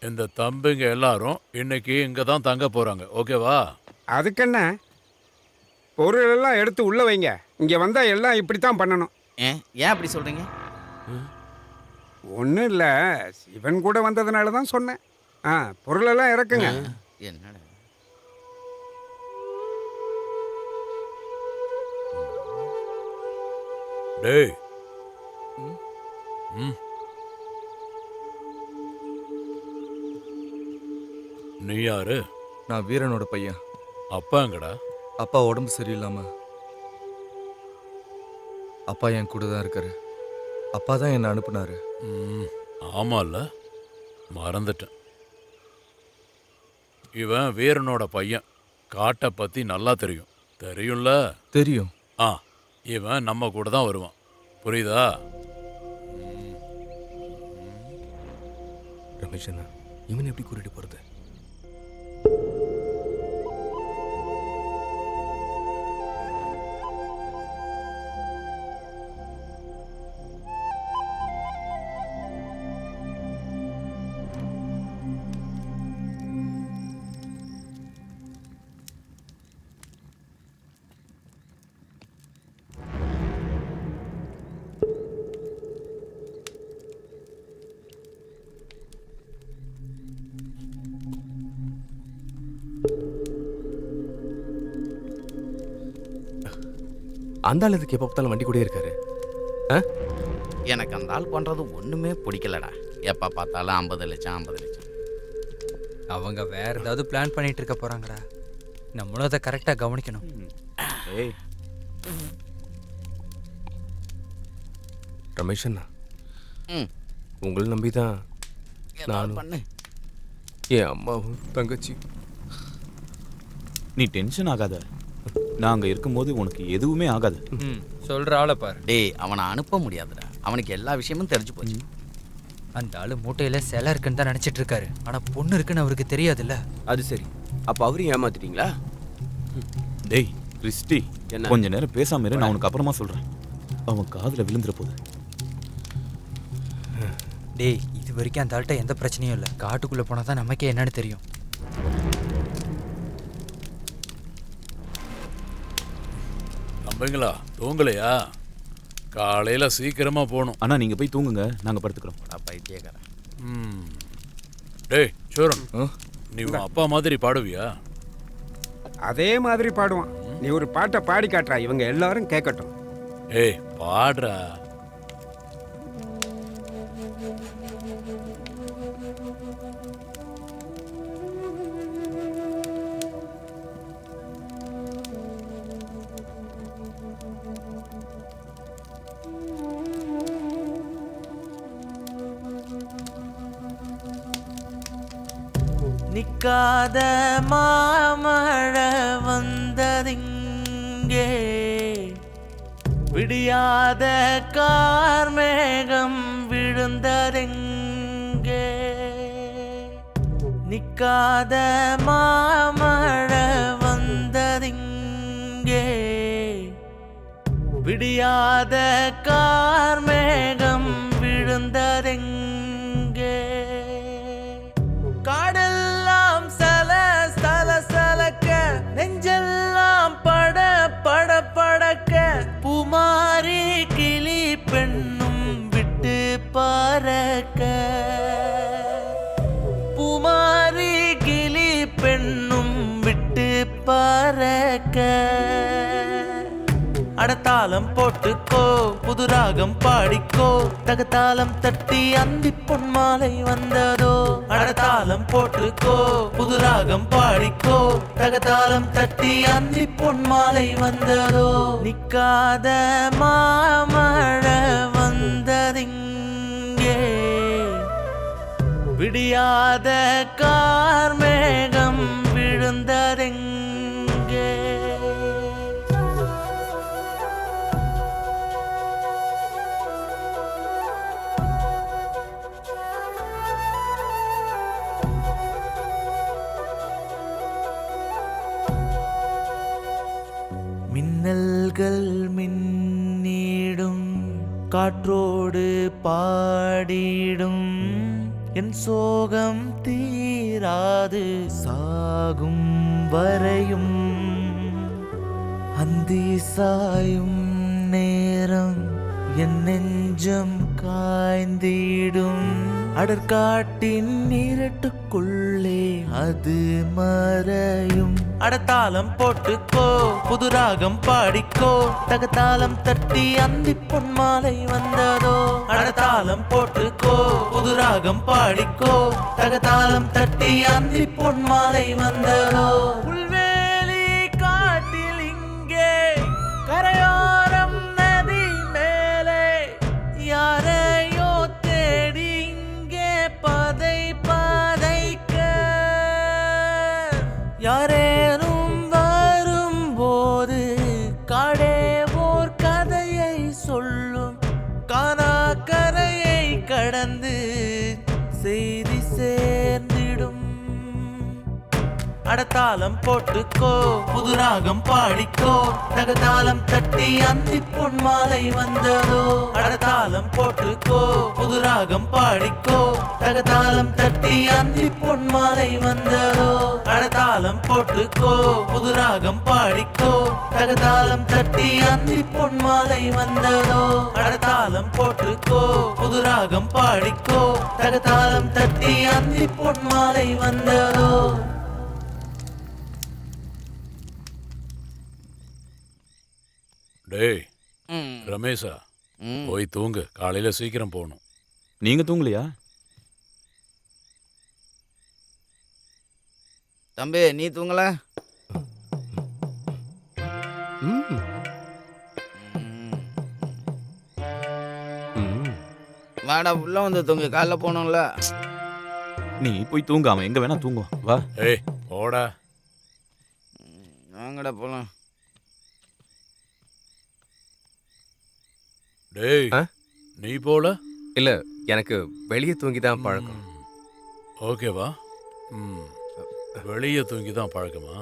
இந்த தம்பிங்க எல்லாரும் இன்னைக்கு இங்க தான் தங்க போறாங்க, ஓகேவா? அதுக்கு என்ன, பொருள் எல்லாம் எடுத்து உள்ள வைங்க. இங்க வந்தா எல்லாம் இப்படித்தான் பண்ணணும். ஏன் அப்படி சொல்றீங்க? ஒன்றும் இல்லை, சிவன் கூட வந்ததுனால தான் சொன்னேன். பொருளெல்லாம் இறக்குங்க. என்னடா டேய். நீ யாரு? நான் வீரனோட பையன். அப்பா எங்கடா? அப்பா உடம்பு சரியில்லாம அப்பா என் கூட தான் இருக்காரு. அப்பா தான் என்னை அனுப்புனாரு. ஆமால்ல, மறந்துட்டேன். இவன் வீரனோட பையன். காட்டை பத்தி நல்லா தெரியும். தெரியும்ல? தெரியும். இவன் நம்ம கூட தான் வருவான், புரியுதா? ரமேஷ் அண்ணா, இவன் எப்படி கூட்டிட்டு போறது? அந்த ஆள் இதுக்கு எப்போ பார்த்தாலும் வண்டி கூட இருக்காரு. எனக்கு அந்த ஆள் பண்றது ஒண்ணுமே பிடிக்கலடா. எப்ப பார்த்தாலும் 50 லட்சம் 50 லட்சம். அவங்க வேற ஏதாவது பிளான் பண்ணிட்டு இருக்க போறாங்கடா. நம்மளும் அதை கரெக்டா கவனிக்கணும். ரமேஷ் அண்ணா, உங்களை நம்பி தான் நானும் என் அம்மாவும் தங்கச்சி. நீ டென்ஷன் ஆகாத. நாங்க இருக்கும்போது உனக்கு எதுவுமே ஆகாது. சொல்ற ஆளை பாரு. டேய், அவனை அனுப்ப முடியாதுடா. அவனுக்கு எல்லா விஷயமும் தெரிஞ்சு போச்சு. அந்த ஆளு மூட்டையில சிலை இருக்குன்னு தான் நினைச்சிட்டு இருக்காரு. ஆனா பொண்ணு இருக்குன்னு அவருக்கு தெரியாதுல்ல. அது சரி, அப்ப அவரையும் ஏமாத்திட்டீங்களா? டேய் கிறிஸ்டி, கொஞ்ச நேரம் பேசாம இரு, நான் உனக்கு அப்புறமா சொல்றேன். அவன் காதுல விழுந்துற போது. டேய், இது வரைக்கும் அந்த ஆள்கிட்ட எந்த பிரச்சனையும் இல்லை. காட்டுக்குள்ள போனா தான் நமக்கே என்னன்னு தெரியும். தம்பிங்களா, தூங்கலையா? காலையில சீக்கிரமா போகணும். ஆனா நீங்க போய் தூங்குங்க, நாங்க படுத்துக்கிறோம். பைத்தியக்காரன். டேய் சோரன், நீ உன் அப்பா மாதிரி பாடுவியா? அதே மாதிரி பாடுவான். நீ ஒரு பாட்டை பாடி காட்டுறா, இவங்க எல்லாரும் கேட்கட்டும். ஏய் பாடுறா. நிக்காத மாமழை வந்ததிங்கே, விடியாத கார்மேகம் விழுந்ததெங்கே. நிக்காத மாமழை வந்ததிங்கே, விடியாத கார்மேகம் விழுந்ததெங்கே. காடெல்லாம் சல சல சலக்க, நெஞ்செல்லாம் பட பட படக்க, பூமாரி கிளி பெண்ணும் விட்டு பறக்க. பூமாரி கிளி பெண்ணும் விட்டு பறக்க. அடத்தாளம் போட்டுக்கோ, புது ராகம் பாடிக்கோ, தகத்தாளம் தட்டி அந்தி பொன்மாலை வந்ததோ. அடத்தாளம் போட்டுக்கோ, புது ராகம் பாடிக்கோ, தகத்தாளம் தட்டி அந்தி பொன்மாலை வந்ததோ. நிக்காத மாமழை வந்ததிங்கே, விடியாத கார்மேகம் விழுந்ததெங்கே. மின்னல்கள் மின்னிடும் காற்றோடு பாடிடும் என் சோகம் தீராது சாகும் வரையும் அந்தி சாயும் நேரம் என் நெஞ்சம் காய்ந்திடும் அடற்காட்டின் நீரட்டுக்குள்ளே அது மறையும் அடத்தாளம் போட்டுக்கோ புது ராகம் பாடிக்கோ தகத்தாளம் தட்டி அந்தி பொன்மாலை வந்ததோ அடத்தாளம் போட்டுக்கோ புது ராகம் பாடிக்கோ தகத்தாளம் தட்டி அந்தி பொன்மாலை வந்ததோ புல்வேலி காட்டில் இங்கே கரையோரம் நதி மேலே யாரையோ தேடி இங்கே பதை பதைக்க யாரேனும் வரும்போது காடே ஓர் கதையை சொல்லும் கானா கரையை கடந்து செய்தி சேர்ந்திடும் அடத்தாளம் போட்டுக்கோ புது ராகம் பாடிக்கோ தகதாளம் தட்டி அந்தி பொன்மாலை வந்ததோ அடத்தாளம் போட்டுக்கோ புது ராகம் பாடிக்கோ தகதாளம் தட்டி அந்தி பொன்மாலை வந்ததோ அடத்தாளம் போட்டுக்கோ புது ராகம் பாடிக்கோ தகதாளம் தட்டி அந்தி பொன்மாலை வந்ததோ அடத்தாளம் போட்டுக்கோ புது ராகம் பாடிக்கோ தகதாளம் தட்டி அந்தி பொன்மாலை வந்ததோ. டேய் ரமேஷா போய் தூங்கு, காலையில சீக்கிரம் போகணும். நீங்க தூங்கலையா? தம்பி நீ தூங்கல? வாடா உள்ள வந்து தூங்கு, காலைல போகணும்ல. நீ போய் தூங்காம எங்க வேணா தூங்குவான். வா. ஏய் போடா. வாங்கடா போலாம். டேய் நீ போல? இல்ல எனக்கு வெளியே தூங்கி தான் பழக்கம். ஓகேவா? வெளியே தூங்கி தான் பழக்கமா?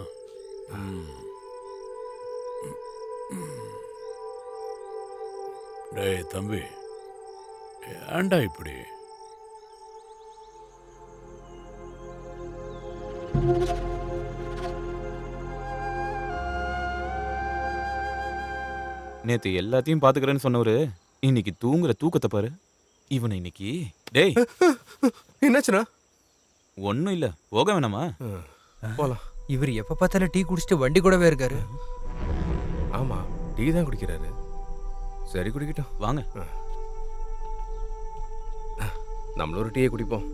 டேய் தம்பி ஏண்டா இப்படி? நேத்து எல்லாத்தையும் பாத்துக்கிறேன்னு சொன்னவரு இன்னைக்கு தூங்குற தூக்கத்தை பாரு. இவனை இன்னைக்கு டேய் என்னாச்சுனா? ஒன்னும் இல்ல, போக வேணாமா? போலாம். இவர் எப்ப பார்த்தாலும் டீ குடிச்சிட்டு வண்டி கூடவே இருக்காரு. ஆமா டீ தான் குடிக்கிறாரு. சரி குடிக்கட்டும் வாங்க. நம்மளும் ஒரு டீயை குடிப்போம்.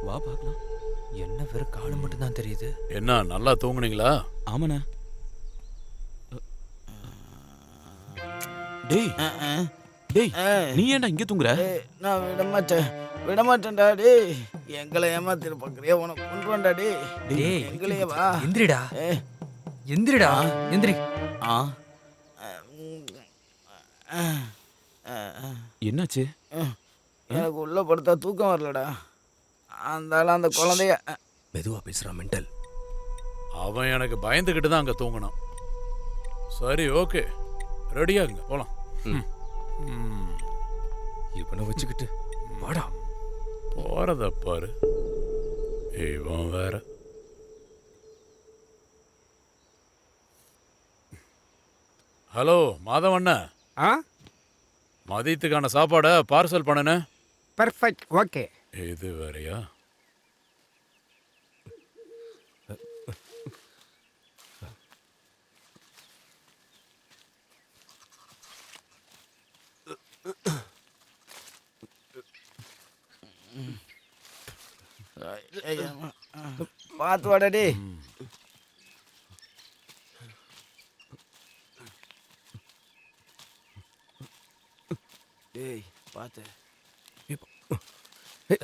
வா பார்க்கலாம். என்ன வெறும் காலு மட்டும் தான் தெரியுது. என்ன நல்லா தூங்குனீங்களா? ஆமாண்ணா. டேய் டேய் நீ ஏன்டா இங்க தூங்குற? நான் விடமாட்டேன்டா டேய். எங்களை ஏமாத்திர பாக்குறியா? உனக்கு கொண்டுவான்டா டேய். டேய் எங்களையே வா. எந்திரிடா எந்திரிடா எந்திரி. என்னாச்சு? எனக்கு உள்ள படுத்தா தூக்கம் வரலடா. அந்த குழந்தைய மெதுவா பேசுறான் மெண்டல். அவன் எனக்கு பயந்துகிட்டு தான் அங்க தூங்கினான். சரி ஓகே ரெடியாகுங்க போலாம். இவனை வச்சுக்கிட்டு வாடா. போறத பாரு. இவன் வேற. ஹலோ மாதவண்ண. மதியத்துக்கான சாப்பாடை பார்சல் பண்ணனே. Perfect okay. இது வேறையா? பார்த்து வாடா டேய். டேய் பார்த்து.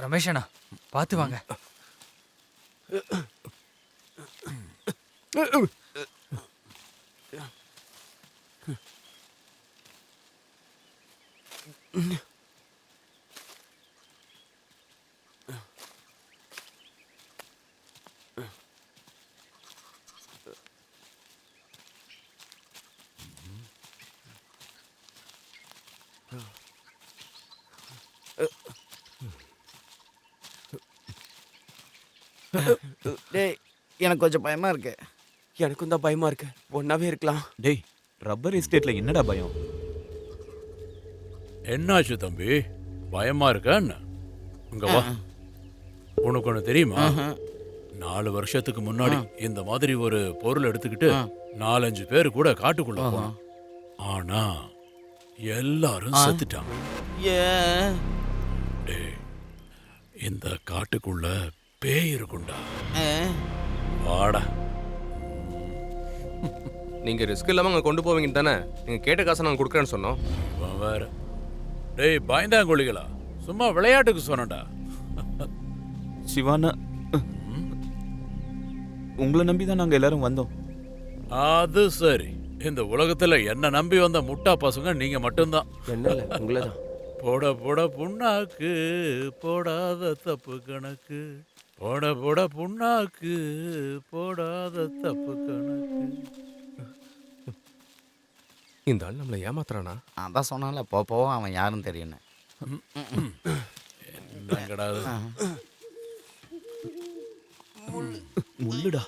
ரமேஷ் அண்ணா பார்த்து வாங்க. டேய் எனக்கு கொஞ்சம் பயமா இருக்கு. எனக்கும் தான் பயமா இருக்கு. ஒன்னாவே இருக்கலாம். டேய் ரப்பர் எஸ்டேட்ல என்னடா பயம்? என்னாச்சு தம்பி, பயமா இருக்கா என்ன? இங்க வா. உனக்கு ஒண்ணு தெரியுமா? 4 வருஷத்துக்கு முன்னாடி இந்த மாதிரி ஒரு பொருள் எடுத்துக்கிட்டு 4-5 பேர் கூட காட்டுக்குள்ள போனோம். ஆனா எல்லாரும் செத்துட்டாங்க. டேய், இந்த காட்டுக்குள்ள பேய் இருக்குண்டா. வாடா. நீங்க ரிஸ்க் இல்லாம அங்க கொண்டு போவீங்க தானே? நீங்க கேட்ட காசை நாங்க கொடுக்குறேன்னு சொன்னோம். வேற டேய் பயந்தாங்கொழிகளா, சும்மா விளையாட்டுக்கு சொன்னடா. சிவானா, உங்களை நம்பி தான் நாங்க எல்லாரும் வந்தோம். அது சரி, இந்த உலகத்துல என்ன நம்பி வந்த முட்டா பசங்க நீங்க மட்டும்தான். என்ன உங்களதான். போட போட புண்ணாக்கு போடாத தப்பு கணக்கு, போட போட புண்ணாக்கு போடாத தப்பு கணக்கு. இந்த ஆள் நம்மளை ஏமாத்துறானா? அதான் சொன்னால போவோ அவன் யாருன்னு தெரியும். என்னங்கடா இது? முள்ளுடா,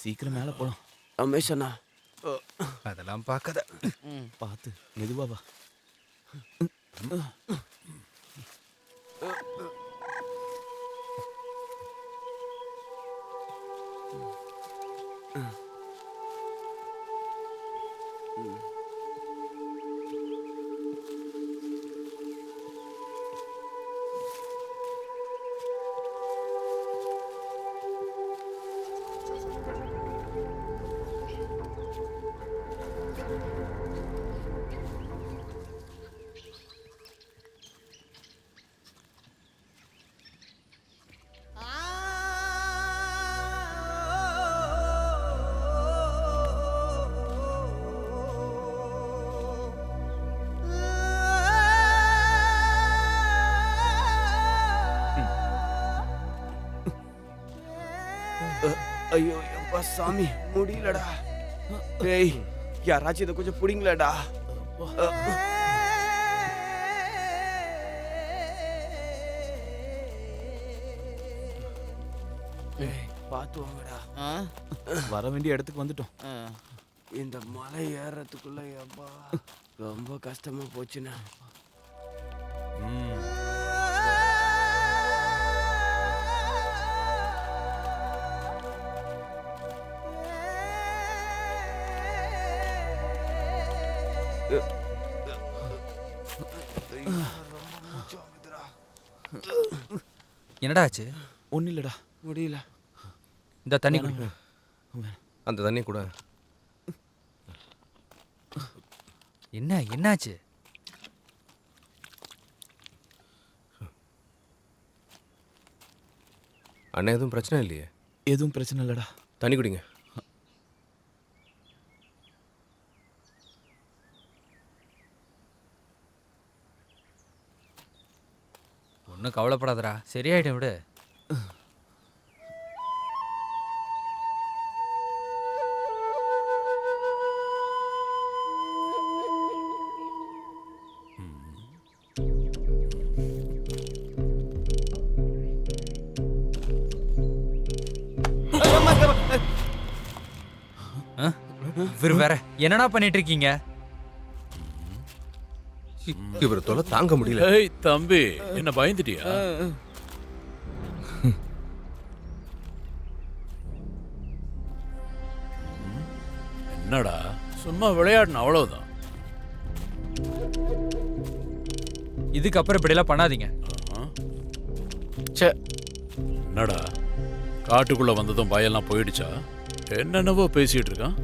சீக்கிரம் மேல போலாம். ரமேஷ் அண்ணா, அதெல்லாம் பார்க்காத. பார்த்து மெதுவா வா. ஐயோ எப்பா சாமி, முடியலடா. டேய் யாராச்சும் இதை கொஞ்சம் பிடிங்களடா. பார்த்து வாங்கடா. வர வேண்டிய இடத்துக்கு வந்துட்டோம். இந்த மலை ஏறத்துக்குள்ள எப்பா ரொம்ப கஷ்டமா போச்சுண்ணா. என்னடா ஆச்சு? ஒன்றும் இல்லைடா. முடியல. இந்த தண்ணி குடி. அந்த தண்ணி கூட. என்னாச்சு? அண்ணா எதுவும் பிரச்சனை இல்லையே? எதுவும் பிரச்சனை இல்லைடா. தண்ணி குடிங்க. ஒன்றும் கவலைப்படாதடா, சரியாயிடும் விடு. இவர் வேற என்னடா பண்ணிட்டு இருக்கீங்க? இவர் தொலை தாங்க முடியல. ஏய் தம்பி, என்ன பயந்துட்டியா? என்னடா சும்மா விளையாடணும், அவ்வளவுதான். இதுக்கப்புறம் இப்படிலாம் பண்ணாதீங்க. என்னடா காட்டுக்குள்ள வந்ததும் பயெல்லாம் போயிடுச்சா? என்னென்னவோ பேசிட்டு இருக்கான்.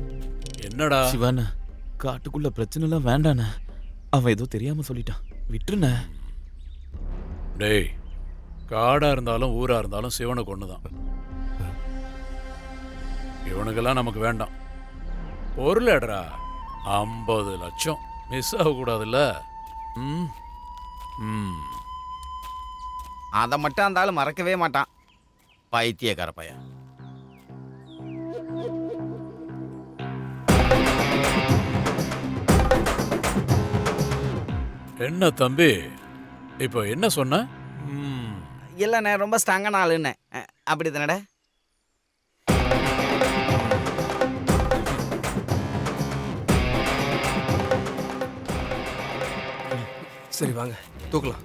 என்னடா சிவானா, காட்டுக்குள்ள பிரச்சனை எல்லாம் வேண்டாண்ண. அவன் ஏதோ தெரியாம சொல்லிட்டான், விட்டுருண்ண. டேய், காடா இருந்தாலும் ஊரா இருந்தாலும் சிவனுக்கு ஒண்ணுதான். இவனுக்கெல்லாம் நமக்கு வேண்டாம். பொருள் எடுறா, 50 லட்சம் மிஸ் ஆகக்கூடாதுல்ல. அதை மட்டும் அந்த ஆள் மறக்கவே மாட்டான், பைத்தியக்கார பையன். என்ன தம்பி இப்போ என்ன சொன்ன? இல்லைண்ணே ரொம்ப ஸ்ட்ராங்கான ஆளுண்ணே. அப்படி தானடா? சரி வாங்க தூக்கலாம்.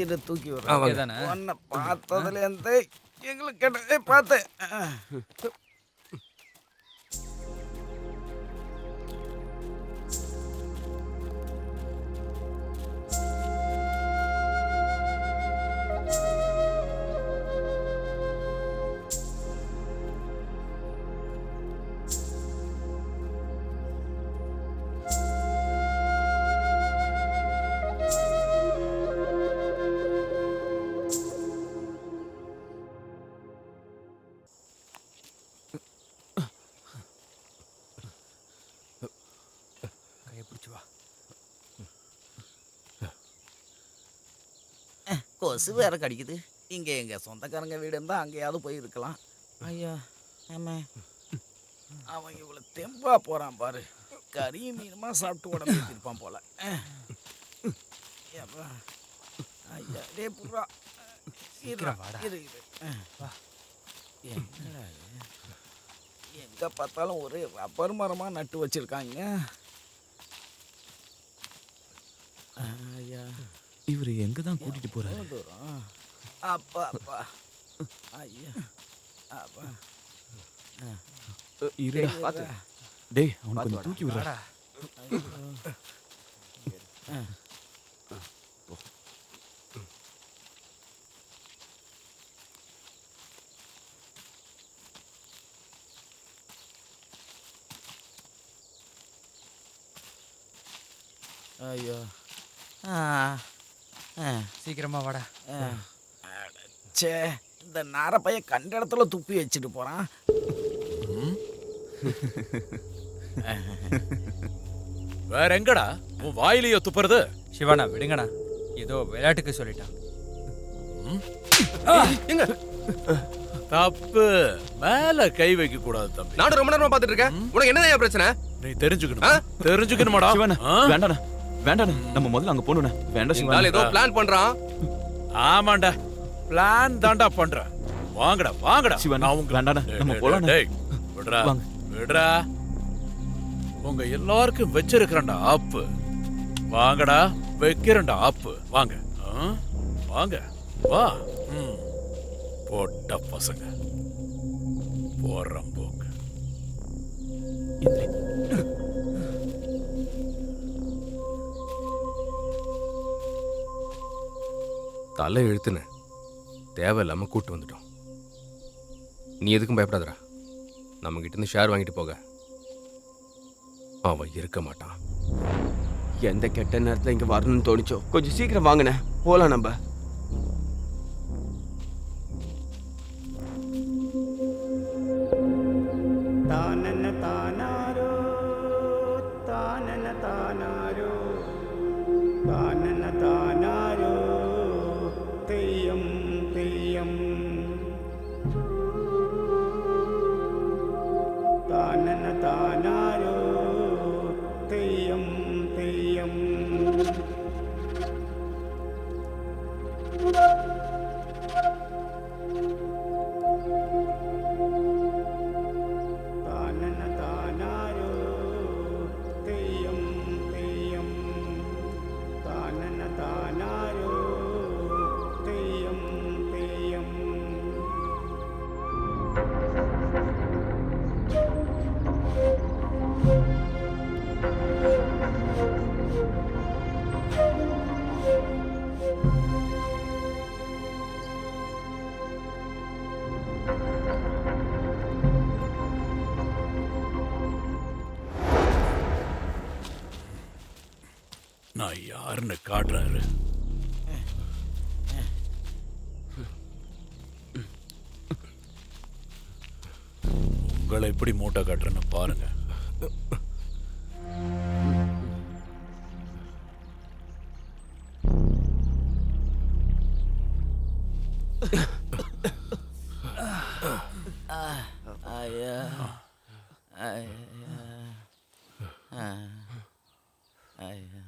இது தூக்கி வாங்க. விடுறேன். உன்னை பார்த்ததுலேருந்து எங்களுக்கு கேட்ட பார்த்தேன். கொசு வேற கடிக்குது. இங்கே எங்கள் சொந்தக்காரங்க வீடு இருந்தால் அங்கேயாவது போய் இருக்கலாம். ஐயா ஆமா, அவன் இவ்வளோ தெம்பா போகிறான் பாரு. கறியும் மீனுமா சாப்பிட்டு உடம்பு ஏற்றிருப்பான் போல. ஐயா டே புறா இரு. எங்கே பார்த்தாலும் ஒரு ரப்பர் மரமாக நட்டு வச்சிருக்காங்க. ஐயா இவர் எங்க தான் கூட்டிட்டு போறாரு? தூரம். அப்பா அப்பா ஐயா அப்பா இருடா பாத்து. டேய் அவன் கொஞ்சம் தூக்கி விடுறா. ஐயோ சீக்கிரமா வாடா. சே, இந்த நாரப்பைய கண்ட இடத்துல துப்பி வச்சுட்டு போறான். வேற எங்கடா உன் வாயிலேயே துப்புறது? சிவானா விடுங்கண்ணா, ஏதோ விளையாட்டுக்கு சொல்லிட்டான். தப்பு. மேல கை வைக்க கூடாது தம்பி. நானும் ரொம்ப நேரமா பாத்துட்டு இருக்கேன். உனக்கு என்ன பிரச்சனை? நீ தெரிஞ்சுக்கணுமாடா? வேண்டாண்ணா வேண்டாண்ணா, நம்ம முதல்ல அங்க போகணுண்ணா. வேண்டாம் சிவா, ஏதோ பிளான் பண்றான். ஆமாண்டா, பிளான் தாண்டா பண்றேன். வாங்கடா வாங்கடா. சிவா வேண்டாண்ணா, நம்ம போலாம். விடுறா விடுறா. உங்க எல்லாருக்கும் வச்சிருக்கிறேன்டா ஆப்பு. வாங்கடா, வைக்கிறேன்டா ஆப்பு. வாங்க வாங்க வா. போட்ட பசங்க போறோம் போங்க. தலை எழுத்துன்னு தேவையில்லாம கூட்டு வந்துட்டோம். நீ எதுக்கும் பயப்படாதடா. நம்ம கிட்ட இருந்து ஷேர் வாங்கிட்டு போக அவன் இருக்க மாட்டான். எந்த கெட்ட நேரத்தில் இங்கே வரணும்னு தோணிச்சோ. கொஞ்சம் சீக்கிரம் வாங்கினேன், போகலாம் நம்ம. தானன தானாரோ தானன தானாரோ தானன தானாரோ தெய்யம் தெய்யம் தானன தானாரோ தெய்யம் தெய்யம் தானன தானாரோ தெய்யம் தெய்யம் தானன தானாரோ தெய்யம் தெய்யம் நான் யாருன்னு காட்டுறாரு. உங்களை எப்படி மூட்டை காட்டுறேன்னு பாருங்க. ஐயா ஐயா ஐயா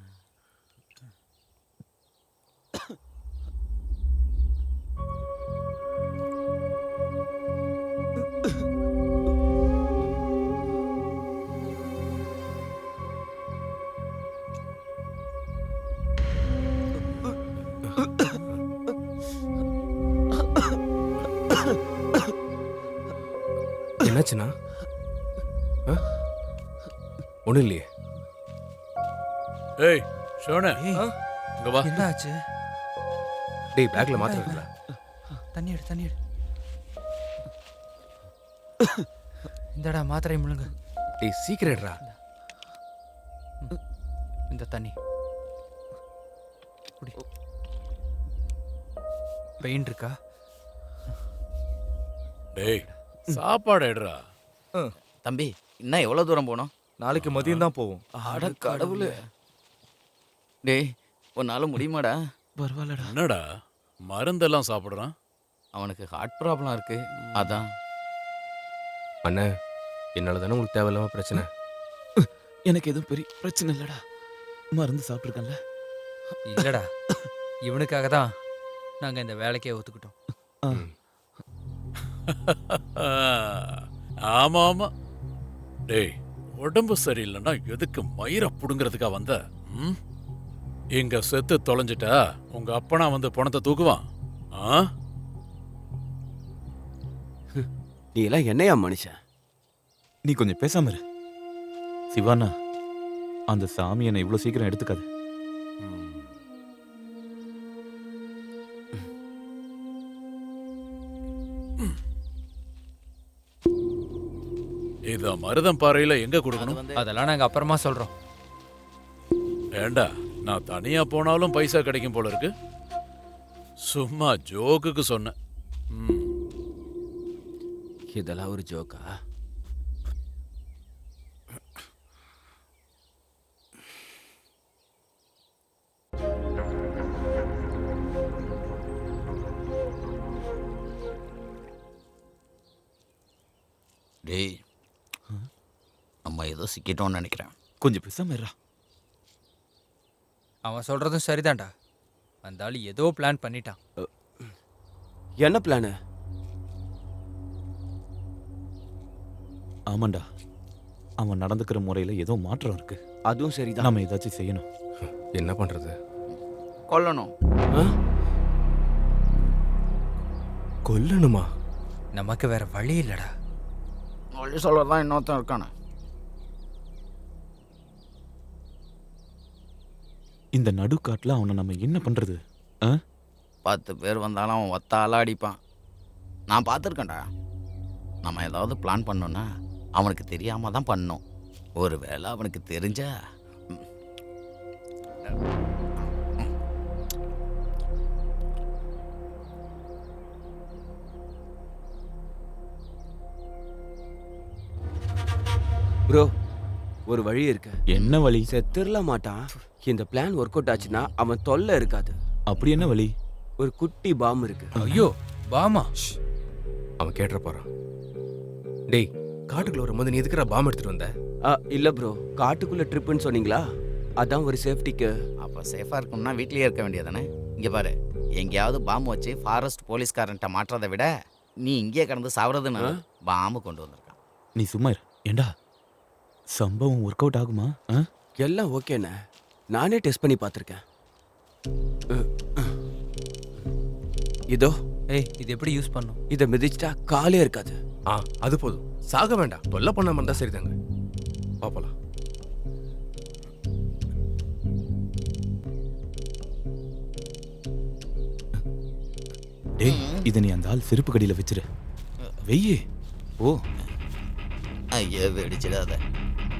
என்னாச்சுண்ணா? ஒன்றும் இல்லையே. ஏய் ஷோனே, இங்க வா. என்ன ஆச்சு? டேய் பேக்ல மாத்திரை இருக்குல்ல? தண்ணி எடு, தண்ணி எடு. இந்தடா மாத்திரை முழுங்க. டேய் சீக்கிரம் எடுறா. இந்த தண்ணி குடி. பெயின் இருக்கா? டேய் சாப்பாடு எடுறா. தம்பி இன்னும் எவ்வளோ தூரம் போனோம்? நாளைக்கு மதியம் தான் போவோம். அட கடவுளே. டேய் உன்னால முடியுமாடா? பரவாயில்லடா. என்னடா மருந்தெல்லாம் சாப்பிடுறான்? அவனுக்கு ஹார்ட் ப்ராப்ளம் இருக்கு, அதான். அண்ணே, என்னால தானே உங்களுக்கு தேவையில்லாம பிரச்சனை. எனக்கு எதுவும் பெரிய பிரச்சனை இல்லடா. மருந்து சாப்பிட்ருக்கேன்ல. இல்லடா, இவனுக்காக தான் நாங்கள் இந்த வேலைக்கே ஒத்துக்கிட்டோம். ஆமா ஆமா. டேய் உடம்பு சரியில்லைன்னா எதுக்கு மயிரை புடுங்கிறதுக்கா வந்த? இங்க செத்து தொலைஞ்சிட்டா உங்க அப்பனா வந்து பணத்தை தூக்குவான். நீ எல்லாம் என்னையா மனுஷன்? நீ கொஞ்சம் பேசாம இரு. சிவானா, அந்த சாமி என்னை இவ்வளோ சீக்கிரம் எடுத்துக்காது. இத மருதம் பாறையில எங்க கொடுக்கணும்? அதெல்லாம் நாங்கள் அப்புறமா சொல்கிறோம். ஏண்டா நான் தனியா போனாலும் பைசா கிடைக்கும் போல இருக்கு. சும்மா ஜோக்குக்கு சொன்னேன். இதெல்லாம் ஒரு ஜோக்கா? டேய் நம்ம ஏதோ சிக்கிட்டோம்னு நினைக்கிறேன். கொஞ்சம் பேசாம இருடா. அவன் சொல்கிறதும் சரிதான்டா. அந்த ஆள் ஏதோ பிளான் பண்ணிட்டான். என்ன பிளானு? ஆமாண்டா, அவன் நடந்துக்கிற முறையில் ஏதோ மாற்றம் இருக்கு. அதுவும் சரிதான். நம்ம ஏதாச்சும் செய்யணும். என்ன பண்றது? கொல்லணும். கொல்லணுமா? நமக்கு வேற வழி இல்லடா. வழி சொல்லதான் இன்னொருத்தன் இருக்கானே. இந்த நடுக்காட்டில் அவனை நம்ம என்ன பண்றது? 10 பேர் வந்தாலும் அவன் ஒத்தால அடிப்பான். நான் பார்த்துருக்கேன்டா. நம்ம ஏதாவது பிளான் பண்ணோன்னா அவனுக்கு தெரியாம தான் பண்ணோம். ஒருவேளை அவனுக்கு தெரிஞ்சா ப்ரோ, ஒரு வழி இருக்கு. என்ன வழி? செத்துர்ல மாட்டான். இந்த பிளான் ஒர்க் அவுட் ஆச்சுன்னா அவன் தொல்லை இருக்காது. அப்படி என்ன வழி? ஒரு குட்டி பாம் இருக்கு. ஐயோ பாமா? அவன் கேட்டுற போறான். டேய், காட்டுக்குள்ள வரும்போது நீ எதுக்குற பாம் எடுத்துட்டு வந்த? இல்ல ப்ரோ, காட்டுக்குள்ள ட்ரிப்புன்னு சொன்னீங்களா, அதான் ஒரு சேஃப்டிக்கு. அப்போ சேஃபாக இருக்கும்னா வீட்லேயே இருக்க வேண்டியதானே? இங்கே பாரு, எங்கேயாவது பாம்பு வச்சு ஃபாரஸ்ட் போலீஸ்காரன்ட்ட மாட்டுறதை விட நீ இங்கேயே கடந்து சாவறதுன்னு பாம்பு கொண்டு வந்திருக்கான். நீ சும்மா இரு. ஏண்டா சம்பவம் ஒர்க் அவுட் ஆகுமா? எல்லாம் ஓகேண்ணே, நானே டெஸ்ட் பண்ணி பார்த்துருக்கேன். இதோ. இது எப்படி யூஸ் பண்ணும்? இதை மிதிச்சிட்டா காலே இருக்காது. அது போதும், சாக வேண்டாம். தொல்லை பண்ணாம இருந்தா சரிதாங்க. பாப்பலாம். டேய், இதை நீ அந்த ஆள் செருப்பு கடியில் வச்சிரு. வெய்யே. ஓ ஐயோ, வெடிச்சிடாத.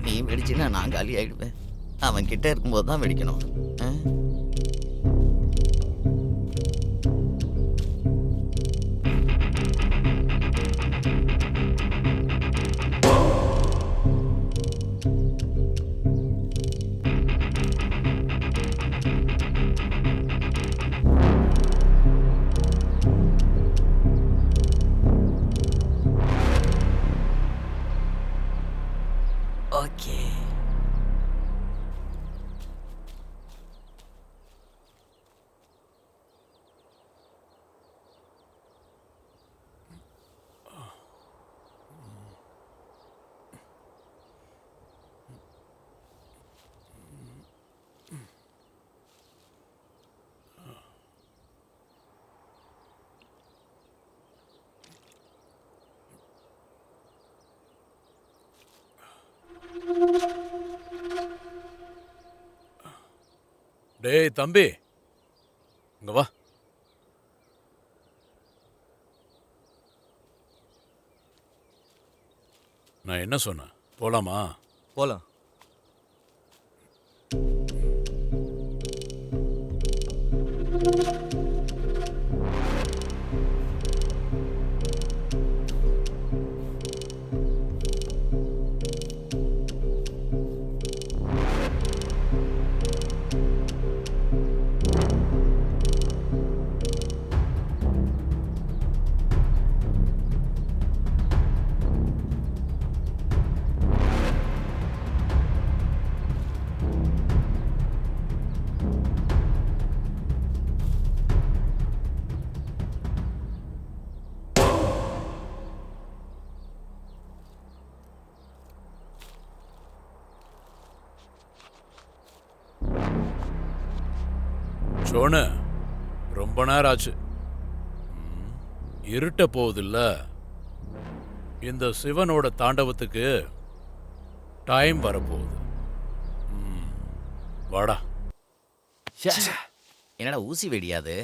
நீ வெடிச்சின்னா நான் காலி ஆகிடுவேன். அவன் கிட்ட இருக்கும்போது தான் வெடிக்கணும். டேய் தம்பி, இங்க வா. நான் என்ன சொன்னேன்? போலாமா? போலாம். சோனு, ரொம்ப நேரம் ஆச்சு. இருட்ட போகுதில்ல. இந்த சிவனோட தாண்டவத்துக்கு டைம் வரப்போகுது. வாடா. என்னடா ஊசி வெடியாது?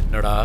என்னடா?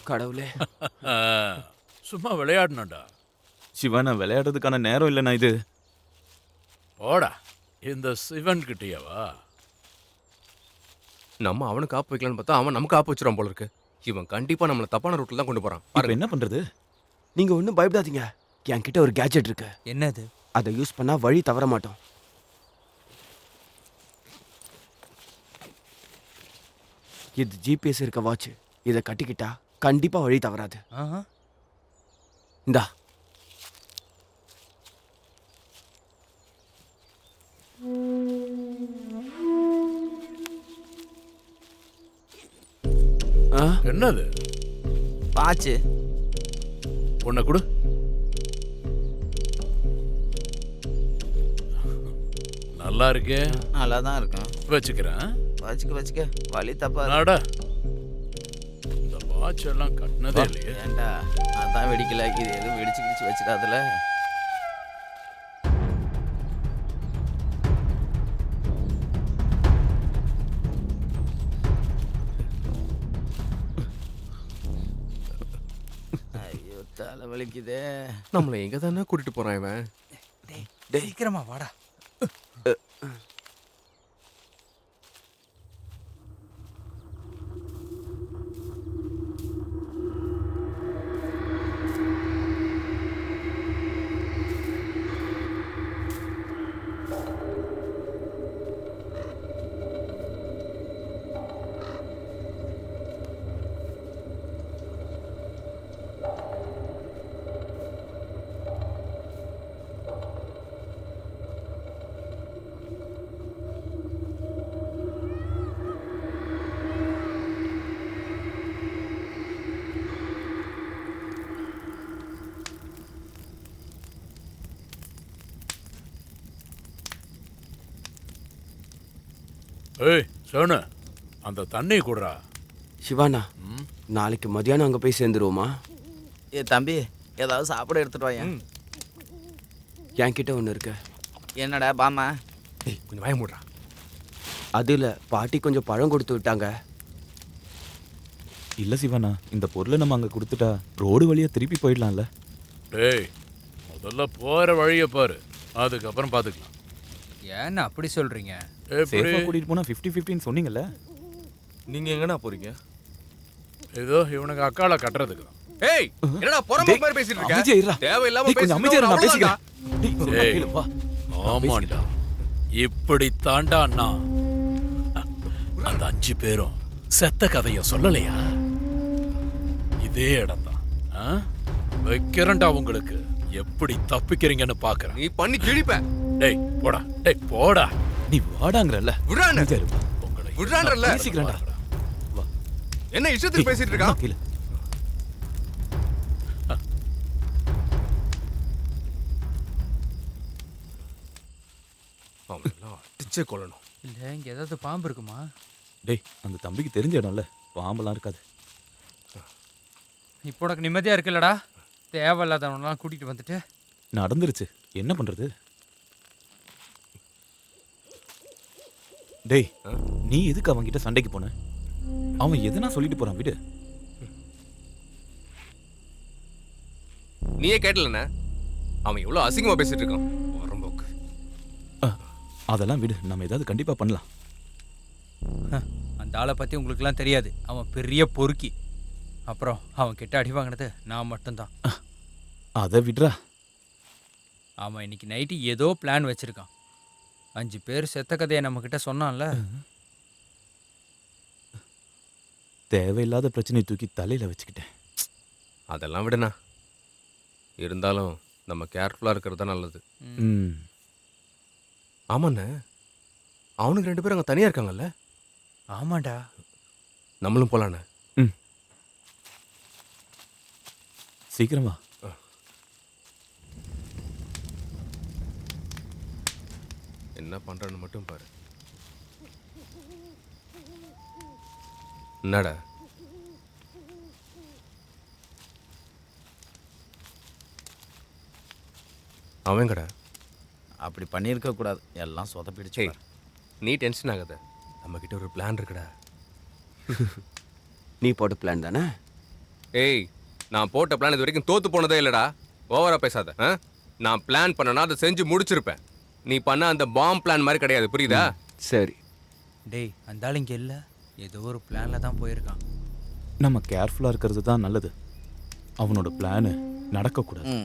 கடவுளே, சும்மா விளையாடணும்டா. சிவா, நான் விளையாடுறதுக்கான நேரம் இல்லைண்ணா இது. போடா. இந்த சிவன் கிட்டேவா? நம்ம அவனுக்கு காப்பு வைக்கலான்னு பார்த்தா அவன் நமக்கு காப்பு வச்சிருவான் போல இருக்கு. இவன் கண்டிப்பா நம்மளை தப்பான ரூட்ல தான் கொண்டு போறான். இப்போ என்ன பண்றது? நீங்க ஒன்றும் பயப்படாதீங்க. என்கிட்ட ஒரு கேட்ஜெட் இருக்கு. என்னது? அதை யூஸ் பண்ணா வழி தவற மாட்டோம். இது ஜிபிஎஸ் இருக்க வாட்ச். இதை கட்டிக்கிட்டா கண்டிப்பா வழி தவறாது. இந்தா. என்னது? வாட்ச். உன்னை கொடு. நல்லா இருக்கே. நல்லா தான் இருக்கும். வச்சுக்கிறேன். வச்சுக்க வழி தப்பா. இந்த வாட்ச் எல்லாம் கட்டினதே இல்லையே. ஏண்டா அதான் வெடிக்கல. இது எதுவும் வெடிச்சு கிடிச்சு வச்சிடாதுல. ஐயோ தலை வலிக்குதே. நம்மளை எங்க தானே கூட்டிட்டு போறான் இவன்? சீக்கிரமா வாடா. ஏய் சோனு, அந்த தண்ணி குடுறா. சிவானா, நாளைக்கு மதியானம் அங்கே போய் சேர்ந்துருவோமா? ஏ தம்பி, ஏதாவது சாப்பிட எடுத்துட்டு வாங்க. என்கிட்ட ஒன்று இருக்கு. என்னடா பாமா? கொஞ்சம் வாய மூடுறா. அதில் பாட்டி கொஞ்சம் பழம் கொடுத்து விட்டாங்க. இல்ல சிவானா, இந்த பொருளை நம்ம அங்க கொடுத்துட்டா ரோடு வழியா திருப்பி போயிடலாம்ல. டேய், முதல்ல போற வழிய பாரு, அதுக்கப்புறம் பாத்துக்கலாம். ஏன்னா அப்படி சொல்றீங்க? சேஃபா கூட்டிட்டு போனா 50-50 சொன்னீங்கல்ல. நீங்க எங்கண்ணா போறீங்க? ஏதோ இவனுக்கு அக்கால கட்டுறதுக்கு தான். ஏய், என்னடா பொறம்ப மாதிரி பேசிட்டு இருக்க? அமைதியா இருடா. தேவையில்லாம கொஞ்சம் அமைதியா இரு, நான் பேசிக்கிறேன். ஏய், ஆமாண்டா, இப்படி தாண்டா அண்ணா. அந்த 5 பேரும் செத்த கதைய சொல்லலையா? இதே இடம் தான். வைக்கிறேன்டா உங்களுக்கு. எப்படி தப்பிக்கிறீங்கன்னு பாக்குறேன். நீ பண்ணி கிழிப்ப. டேய் போடா, டேய் போடா. நீ வாடாங்கறல்ல. விடுறானே. விடுறானேல. பேசிக்கிறேன்டா. என்ன இஷ்டத்துக்கு பேசிட்டு இருக்க? அவங்களெல்லாம் அடிச்சே கொள்ளணும். இல்ல இங்க ஏதாவது பாம்பு இருக்குமா? டேய், அந்த தம்பிக்கு தெரிஞ்ச இடம்ல, பாம்பெல்லாம் இருக்காது. இப்போ உனக்கு நிம்மதியா இருக்குல்லடா? தேவையில்லாதவனெல்லாம் கூட்டிட்டு வந்துட்டு. நடந்துருச்சு, என்ன பண்றது? டேய், நீ எதுக்கு அவன்கிட்ட சண்டைக்கு போன? அவன் எதனா சொல்லிட்டு போறான், விடு. நீயே கேட்டலண்ணே, அவன் எவ்வளோ அசிங்கமா பேசிட்டு இருக்கான். வரம்போக்கு. அதெல்லாம் விடு, நம்ம ஏதாவது கண்டிப்பா பண்ணலாம். அந்த ஆளை பத்தி உங்களுக்குலாம் தெரியாது. அவன் பெரிய பொறுக்கி. அப்புறம் அவன் கிட்ட அடி வாங்கினது நான் மட்டும்தான். அதை விடுறா. அவன் இன்னைக்கு நைட்டு ஏதோ பிளான் வச்சிருக்கான். 5 பேர் செத்த கதையை நம்ம கிட்ட சொன்னான்ல. தேவையில்லாத பிரச்சனையை தூக்கி தலையில வச்சுக்கிட்டேன். அதெல்லாம் விடுண்ணா. இருந்தாலும் நம்ம கேர்ஃபுல்லாக இருக்கிறது தான் நல்லது. ஆமாண்ணே, அவனுக்கு 2 பேரும் அங்கே தனியாக இருக்காங்கல்ல? ஆமாண்டா. நம்மளும் போலாண்ணே. சீக்கிரமா. என்ன பண்றன்னு மட்டும் பாரு. என்னடா அவங்கடா அப்படி பண்ணியிருக்க கூடாது, எல்லாம் சொதப்பிடுச்சு. நீ டென்ஷன் ஆகாத, நம்ம கிட்ட ஒரு பிளான் இருக்குடா. நீ போட்ட பிளான் தானே? ஏய், நான் போட்ட பிளான் இது வரைக்கும் தோத்து போனதே இல்லடா. ஓவரா பேசாத. நான் பிளான் பண்ணனா அதை செஞ்சு முடிச்சிருப்பேன். நீ பண்ண அந்த பாம் பிளான் மாதிரி கிடையாது, புரியுதா? சரி. டேய், அந்த ஆள் இங்கே இல்லை. ஏதோ ஒரு பிளானில் தான் போயிருக்கான். நம்ம கேர்ஃபுல்லாக இருக்கிறது தான் நல்லது. அவனோட பிளானு நடக்கக்கூடாது.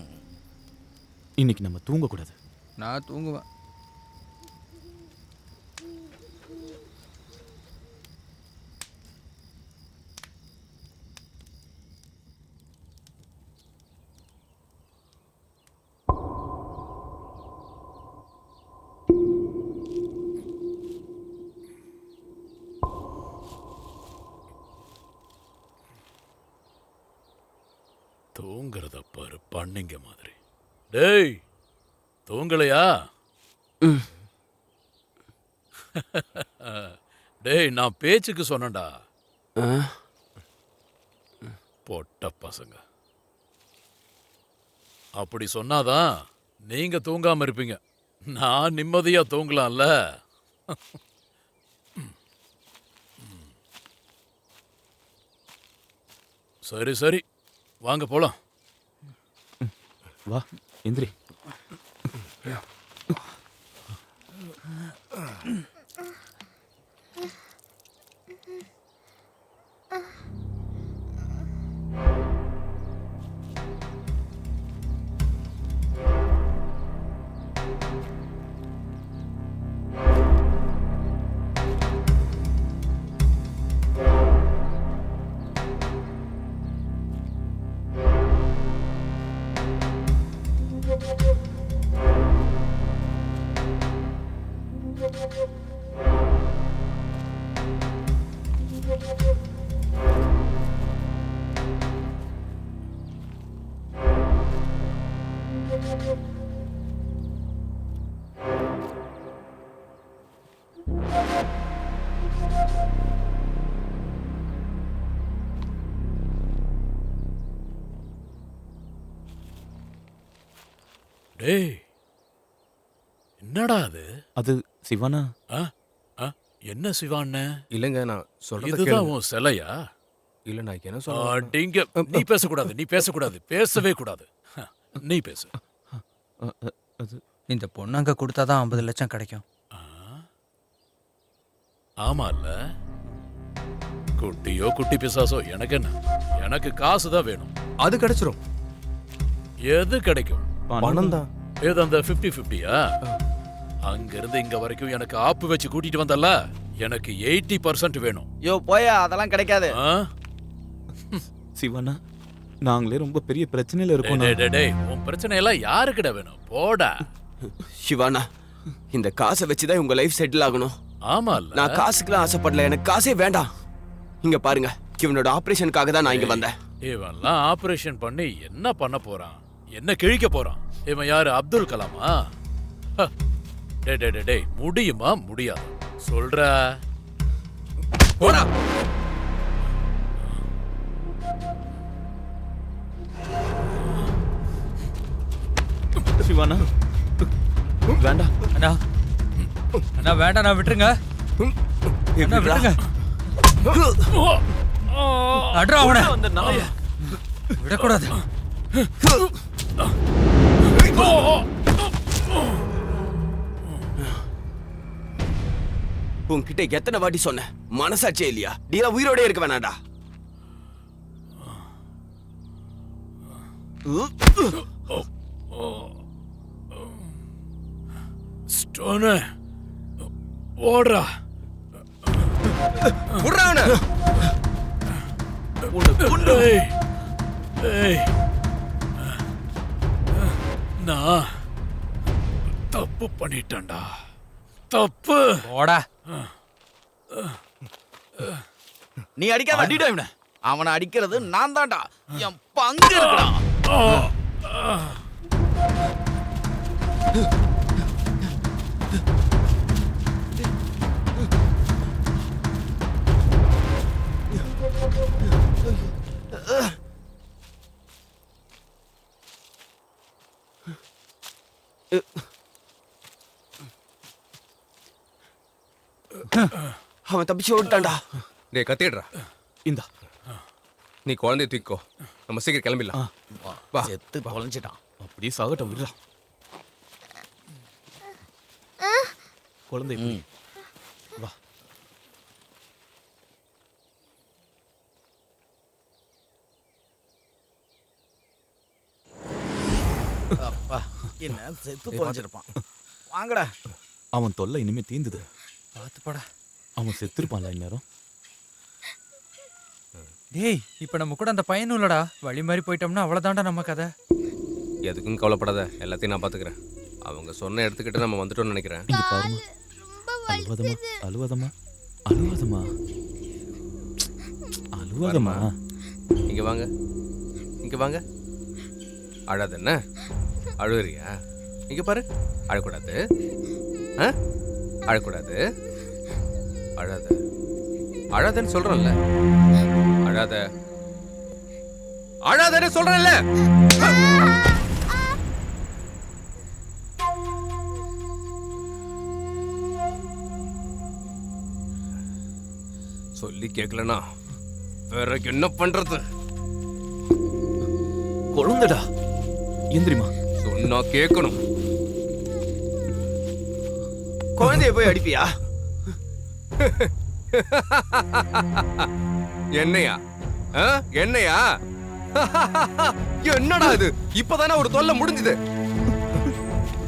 இன்னைக்கு நம்ம தூங்கக்கூடாது. நான் தூங்குவேன். தூங்குறத பாரு, பண்ணிங்க மாதிரி. டேய், தூங்கலையா? டேய், நான் பேச்சுக்கு சொன்னேன்டா. பொட்ட பசங்க அப்படி சொன்னாதான் நீங்க தூங்காம இருப்பீங்க. நான் நிம்மதியா தூங்கலாம்ல. சரி சரி, வாங்க போலாம். வா, எந்திரி. டேய் என்னடா அது? அது சிவானா. என்ன சிவான்னு? இல்லைங்க, நான் சொல்றது இதுதான் உன் சிலையா? இல்ல, நான் என்ன சொல்ல அடிங்க. நீ பேசக்கூடாது, நீ பேசக்கூடாது, பேசவே கூடாது. நீ பேசு. இந்த பொண்ணு அங்கே கொடுத்தா தான் 50 லட்சம் கிடைக்கும். ஆமால்ல, குட்டியோ குட்டி பிசாசோ எனக்கு என்ன, எனக்கு காசு தான் வேணும். அது கிடைச்சிரும். எது கிடைக்கும்? பணம் தான். ஏது அந்த 50-50யா? அங்க இருந்து இங்க வரைக்கும் எனக்கு ஆப்பு வச்சு கூட்டிட்டு வந்தல்ல, எனக்கு 80% வேணும். யோ போயா, அதெல்லாம் கிடைக்காது. சிவானா, நாங்களே ரொம்ப பெரிய பிரச்சனையில இருக்கோம். டேய், உன் பிரச்சனை எல்லாம் யாருக்கிட்ட வேணும்? போடா. சிவானா, இந்த காசை வச்சுதான் உங்க லைஃப் செட்டில் ஆகணும். ஆமால்ல, நான் காசுக்கெல்லாம் ஆசைப்படல, எனக்கு காசே வேண்டாம். இங்க பாருங்க, இவனோட ஆபரேஷனுக்காக தான் நான் இங்க வந்தேன். இவன்லாம் ஆபரேஷன் பண்ணி என்ன பண்ண போறான்? என்ன கிழிக்க போறான்? இவன் யாரு, அப்துல் கலாமா? டேய், முடியுமா முடியாது சொல்ற? போடா. சிவானா வேண்டாம். அண்ணா அண்ணா வேண்டாம், நான் விட்டுருங்க. அண்ணா விட்டுருங்க. அட்ரா அவனை. விடக்கூடாது. உன்கிட்ட எத்தனை வாட்டி சொன்ன, மனசாச்சே இல்லையா? நீ உயிரோட இருக்க வேணாடா. ஸ்டோனு ஓடுறா. நான் தப்பு பண்ணிட்டேன்டா, தப்பு. ஓடா. நீ அடிக்காத. அடிடா இவனை. அவனை அடிக்கிறது நான் தான்டா. என் பங்கு இருக்குடா. அவன் தப்பிச்சு ஓடிட்டான்டா. டேய், கத்திடுறா. இந்தா, நீ குழந்தைய தூக்கோ, நம்ம சீக்கிரம் கிளம்பிடலாம். வா. செத்து தொலைஞ்சிட்டான். அப்படியே சாகட்டும், விடுறா. குழந்தை வா. அப்பா, என்ன செத்து தொலைஞ்சிருப்பான். வாங்கடா. அவன் தொல்லை இனிமே தீந்துது. பார்த்து போடா. அவன் செத்துருப்பான்ல இந்நேரம். டேய், இப்போ நம்ம கூட அந்த பையனும் இல்லடா. வழி மாதிரி போயிட்டோம்னா அவ்வளோதான்டா நம்ம கதை. எதுக்கும் கவலைப்படாத, எல்லாத்தையும் நான் பார்த்துக்கிறேன். அவங்க சொன்ன எடுத்துக்கிட்டு நம்ம வந்துட்டோம்னு நினைக்கிறேன். இங்க பாருமா. அழுவாதமா, அழுவாதமா, அழுவாதமா, அழுவாதமா. இங்க வாங்க, இங்க வாங்க. அழாத என்ன? அழுகுறியா? இங்க பாரு. அழக்கூடாது, அழக்கூடாது. அழாத, அழாதன்னு சொல்றேன்ல. அழாத, அழாதன்னு சொல்றேன்ல. சொல்லி கேட்கலனா வேற என்ன பண்றது? குழந்தைடா, எந்திரிமா. சொன்னா கேட்கணும். குழந்தைய போய் அடிப்பியா? என்னையா? என்னையா? என்னடா இது? இப்பதானே ஒரு தொல்லை முடிஞ்சது.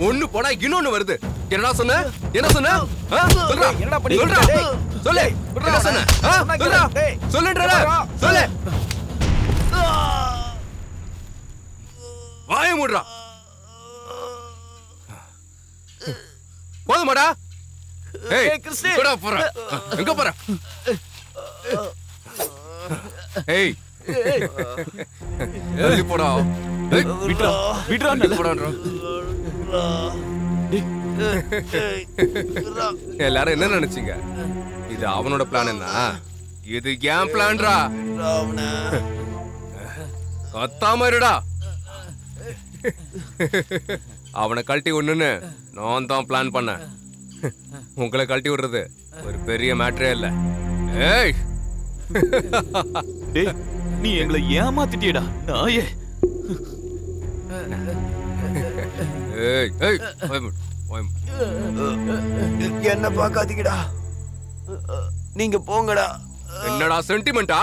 ஒண்ணு போனா இன்னொன்னு வருது. என்னடா சொன்ன? என்ன சொன்ன? என்னடா பண்ணி சொல்லு. என்ன சொன்ன? சொல்லுடா. சொல்லு. வாய மூடுறா. போதுமாடா? ஏய் கிறிஸ்டி, எங்கடா போற? எங்க போற? ஏய் எழுதி போடா. விட்றா, விட்றா. நல்ல போடா. எல்லாரும் என்ன நினைச்சீங்க? இது அவனோட பிளான் என்ன? இது ஏன் பிளான்டா? கத்தாம இருடா. அவனை கழட்டி விடணுன்னு நான் தான் பிளான் பண்ணேன். உங்களை கழட்டி விடுறது ஒரு பெரிய மேட்டரே இல்லை. ஏய் டேய், நீ எங்களை ஏமாத்திட்டியடா நாயே. ஏய் ஏய் என்ன பார்க்காதீங்கடா, நீங்க போங்கடா. என்னடா சென்டிமெண்டா?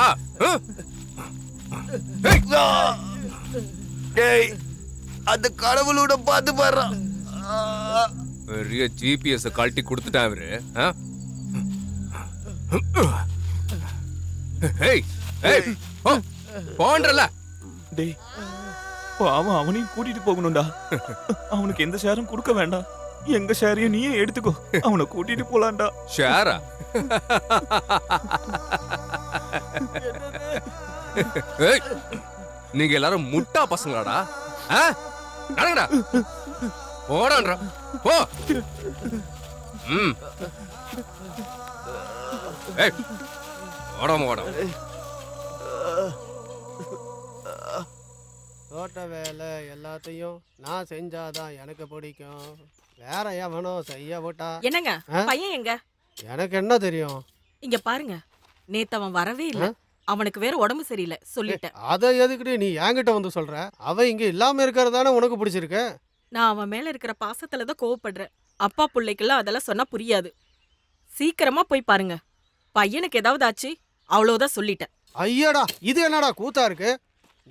டேய், அந்த கடவுளோட பார்த்து பாரு. பெரிய ஜிபிஎஸ் கழட்டி கொடுத்துட்டான் இவரு. ஏய் ஏய் போன்றல. டேய், அவன் அவனையும் கூட்டிட்டு போகணும்டா. அவனுக்கு எந்த ஷேரும் கொடுக்க வேண்டாம். எங்க ஷேரையும் நீயே எடுத்துக்கோ. அவனை கூட்டிட்டு போலாம்டா. ஷேரா? ஏய், நீங்க எல்லாரும் முட்டா பசங்களாடா. நடங்கடா, போடான்றா, போ. ஏய், ஓடாம ஓட. தோட்ட வேலை எல்லாத்தையும் நான் செஞ்சாதான் எனக்கு பிடிக்கும். வேற எவனோ செய்ய விட்டா. என்னங்க பையன் எங்க? எனக்கு என்ன தெரியும்? இங்க பாருங்க, நேத்து அவன் வரவே இல்ல. அவனுக்கு வேற உடம்பு சரியில்லை சொல்லிட்டேன். அதை எதுக்குடி நீ என்கிட்ட வந்து சொல்ற? அவ இங்க இல்லாம இருக்கிறதானே உனக்கு பிடிச்சிருக்கு. நான் அவன் மேல இருக்கிற பாசத்துல தான் கோவப்படுறேன். அப்பா பிள்ளைக்கெல்லாம் அதெல்லாம் சொன்னா புரியாது. சீக்கிரமா போய் பாருங்க. பையனுக்கு ஏதாவது ஆச்சு அவ்வளவுதான் சொல்லிட்டேன். ஐயடா, இது என்னடா கூத்தா இருக்கு?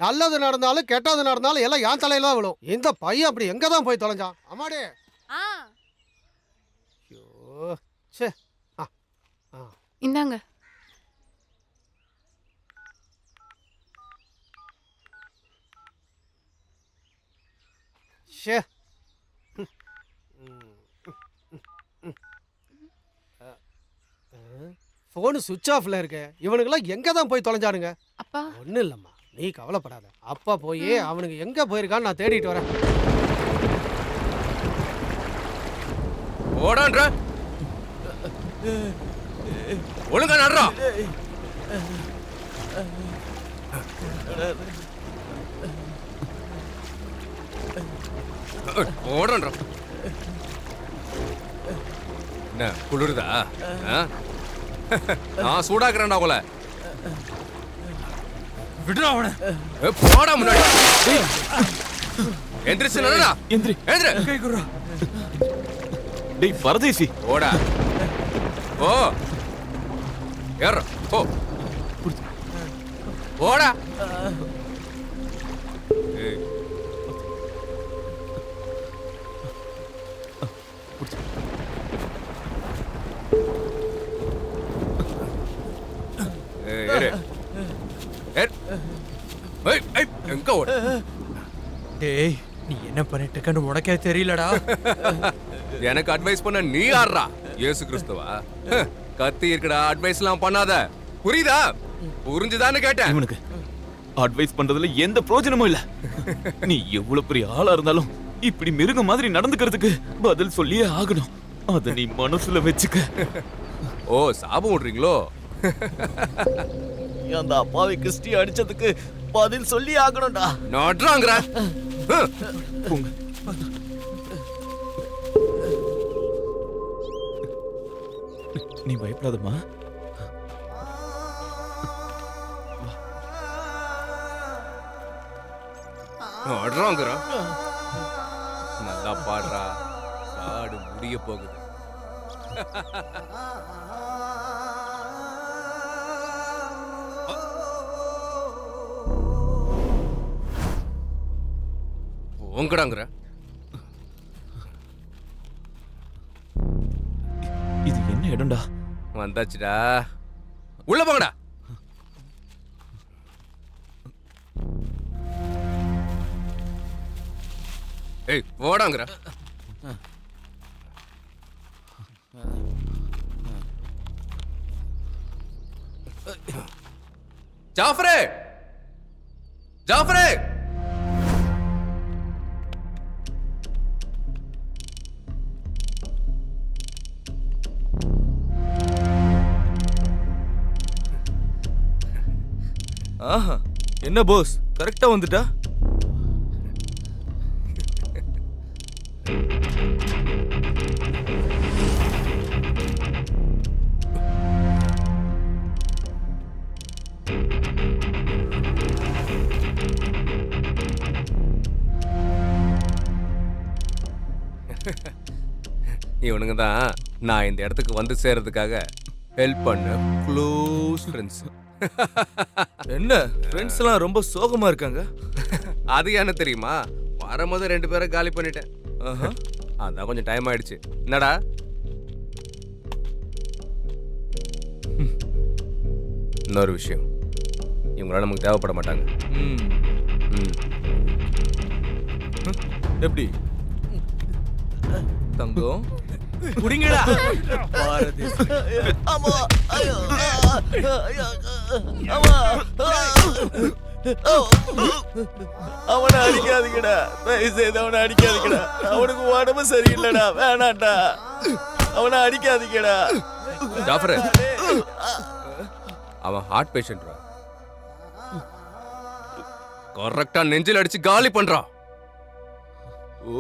நல்லது நடந்தாலும் கெட்டது நடந்தாலும் எல்லாம் என் தலையில தான் விழும். இந்த பையன் அப்படி எங்க தான் போய் தொலைஞ்சான்? அம்மாடே. இந்தாங்க. போனு சுவிட்ச் ஆஃப்ல இருக்கு. இவனுங்கெல்லாம் எங்க தான் போய் தொலைஞ்சானுங்க? அப்பா ஒன்றும் இல்லைம்மா, நீ கவலைப்படாத. அப்பா போய் அவனுக்கு எங்க போயிருக்கான்னு நான் தேடிட்டு வரேன். ஓடான்ற ஒழுங்கா நடுறா. ஓடான்ற. என்ன குளிருதா? நான் சூடாக்குறேன்டா உங்களை. விடுறா அவனை. போடா முன்னாடி. எந்திரிச்சு நடடா. எந்திரி. எந்திரி. கை குறா. டேய் பரதேசி, ஓடா. ஓ. ஏற. ஓ. ஓடா. ஏய். டேய், நீ என்ன பண்ணிட்டு இருக்கன்னு உனக்கே தெரியலடா. எனக்கு அட்வைஸ் பண்ண நீ யாரா? இயேசு கிறிஸ்துவா? கத்தி இருக்கடா, அட்வைஸ் எல்லாம் பண்ணாத. புரியுதா? புரிஞ்சுதான்னு கேட்டேன். இவனுக்கு அட்வைஸ் பண்றதுல எந்த பிரயோஜனமும் இல்ல. நீ எவ்வளவு பெரிய ஆளா இருந்தாலும் இப்படி மிருகம் மாதிரி நடந்துக்கிறதுக்கு பதில் சொல்லியே ஆகணும். அத நீ மனசுல வச்சுக்க. ஓ, சாபம் விடுறீங்களோ? அந்த அப்பாவை கிறிஸ்டி அடிச்சதுக்கு பதில் சொல்லி ஆகணும்டா. நட்றாங்கற. நீ பயப்படாதம்மா. நட்றாங்கற. நல்லா பாடுறா. பாடு முடிய போகுது. உங்கடாங்கற. இது என்ன இடம்டா? வந்தாச்சுடா. உள்ள போங்கடா. ஏய், போடாங்கற. ஜாஃபரே, ஜாஃபரே. ஆஹா, என்ன போஸ் கரெக்டா வந்துட்டா? இவனுங்க தான் நான் இந்த இடத்துக்கு வந்து சேர்றதுக்காக ஹெல்ப் பண்ண க்ளோஸ் ஃப்ரெண்ட்ஸ். என்ன ஃப்ரெண்ட்ஸ்லாம் ரொம்ப சோகமா இருக்காங்க. அது என்ன தெரியுமா, வரும்போது 2 பேரை காலி பண்ணிட்டேன். அதான் கொஞ்சம் டைம் ஆயிடுச்சு. என்னடா இன்னொரு விஷயம், இவங்களால நமக்கு தேவைப்பட மாட்டாங்க. எப்படி தங்கம் குடிங்கடா. அம்மா, ஐயோ, அம்மா, அவனை அடிக்காதீங்கடா, தயவு செய்து அவனை அடிக்காதீங்கடா. அவனுக்கு உடம்பு சரியில்லைடா, வேணாண்டா, அவனை அடிக்காதீங்கடா. ஜாஃபர், அவன் ஹார்ட் பேஷண்ட்ரா, கரெக்டா நெஞ்சில் அடிச்சு காலி பண்றான். ஓ,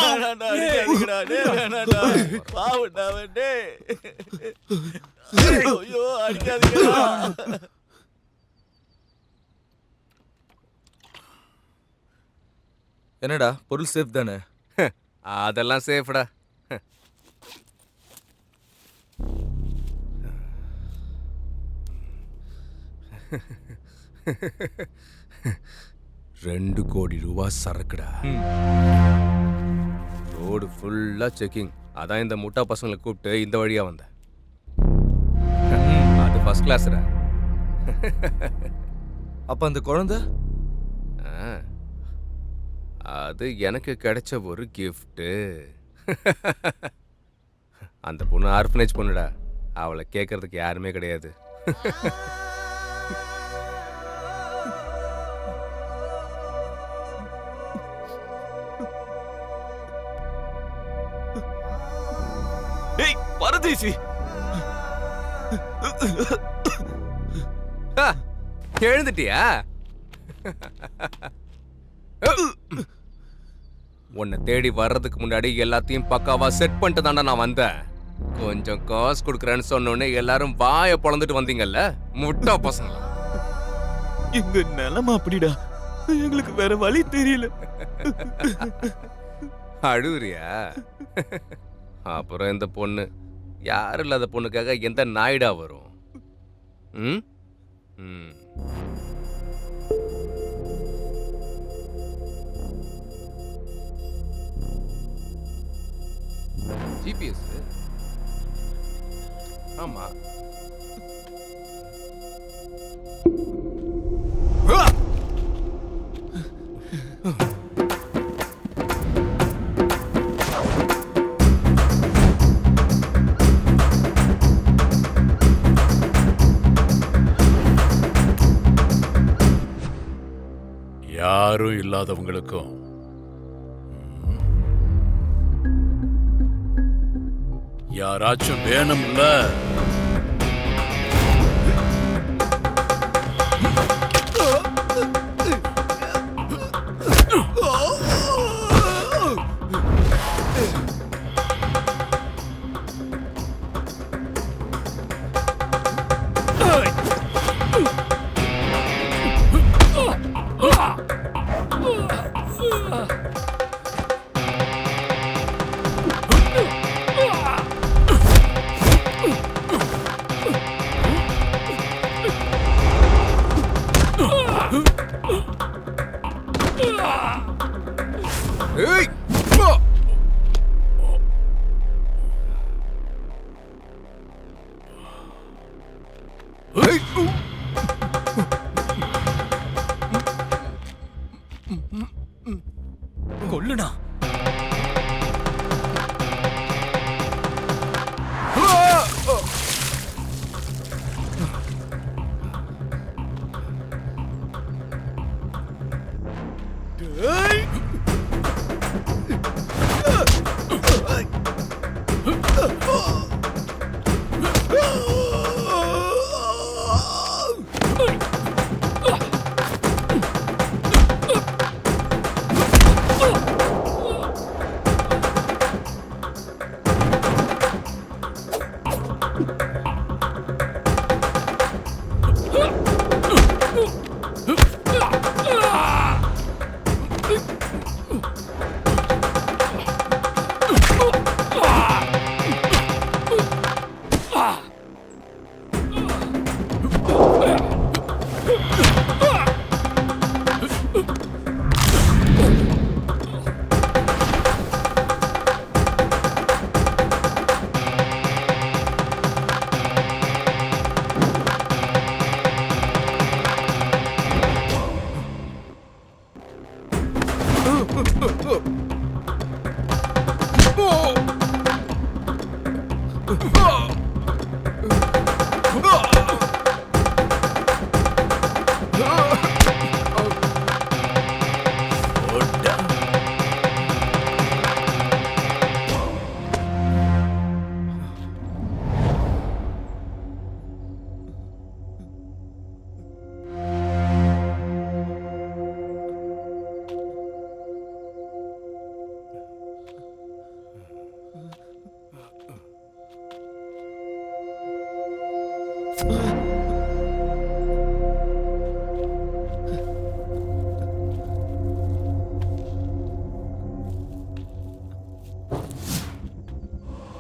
வேணாண்டா, அடிக்காதீங்கடா, டேய் வேணாண்டா, பாவண்டா அவன், டேய். ஐயோ, அடிக்காதீங்கடா. என்னடா பொருள் சேஃப் தானே? அதெல்லாம் சேஃப்டா. $2 கோடி சரக்குடா. ரோடு ஃபுல்லா செக்கிங். அதான் இந்த முட்டா பசங்களை கூப்பிட்டு இந்த வழியா வந்தேன். அது ஃபர்ஸ்ட் கிளாஸ்டா. அப்ப அந்த குழந்தை அது எனக்கு கிடைச்ச ஒரு கிஃப்ட். அந்த பொண்ணு ஆர்ஃபனேஜ் பொண்ணுடா, அவளை கேட்கறதுக்கு யாருமே கிடையாது. டேய் பரதேசி, எழுந்துட்டியா? உன்னை தேடி வர்றதுக்கு முன்னாடி எல்லாத்தையும் பக்காவா செட் பண்ணிட்டு தாண்டா நான் வந்தேன். கொஞ்சம் காசு கொடுக்குறேன்னு சொன்னோடனே எல்லாரும் வாயை பொளந்துட்டு வந்தீங்கல்ல முட்டா பசங்க. எங்க நிலைமை அப்படிடா, எங்களுக்கு வேற வழி தெரியல. அழுவுறியா? அப்புறம் இந்த பொண்ணு யாரும் இல்லாத பொண்ணுக்காக எந்த நாயிடா வரும்? ம் ம் ஜிபிஎஸ். ஆமா, யாரும் இல்லாதவங்களுக்கும் யாராச்சும் வேணும்ல. கொல்லுனா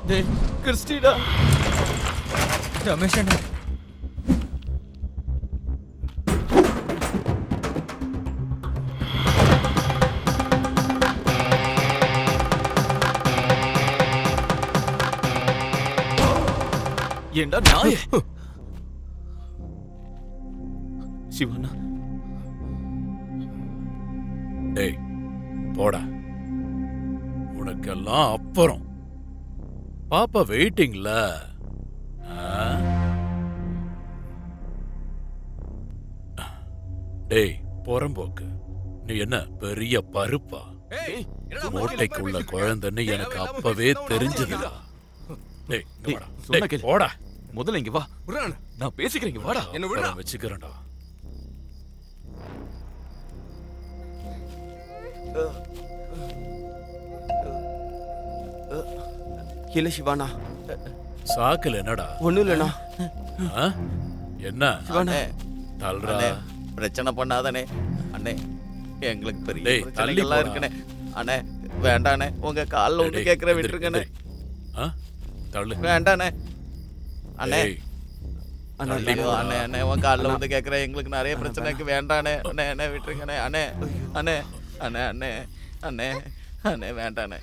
டேய் கிறிஸ்டிடா ரமேஷ் அண்ணா ஏண்டா நாயே சிவண்ணா டேய் போடா உனக்கெல்லாம் அப்புறம் பாப்பா வெயிட்டிங்ல டேய் புறம்போக்கு நீ என்ன பெரிய பருப்பா மூட்டைக்குள்ள குழந்தைன்னு எனக்கு அப்பவே தெரிஞ்சதுடா டேய் இங்க வாடா. சொன்னா டேய், கேளு. போடா முதல்ல இங்க வா நான் பேசிக்கிறேன் இங்க வாடா அப்புறம் வச்சுக்கிறேன்டா இல்ல சிவானா சாக்குல என்னடா ஒண்ணும் இல்லண்ணா ஆ? என்ன அண்ணே, தள்ளுறா அண்ணே, பிரச்சனை பண்ணாதனே அண்ணே எங்களுக்கு பெரிய டேய், தள்ளி பிரச்சனைகள்லாம் போடா. இருக்குண்ணே அண்ணே வேண்டாண்ணே உங்க காலில் ஒன்று டேய், கேட்குற எந்திரி, விட்டுருக்கண்ணே ஆ? தள்ளு வேண்டாண்ணே அண்ணே டேய், தள்ளி ஐயோ, போடா. அண்ணே அண்ணே உன் காலில் வந்து கேட்குற எங்களுக்கு நிறைய பிரச்சனைக்கு வேண்டாண்ணே அண்ணே அண்ணே விட்டுருங்கண்ணே அண்ணே அண்ணே அண்ணே அண்ணே அண்ணே அண்ணே வேண்டாண்ணே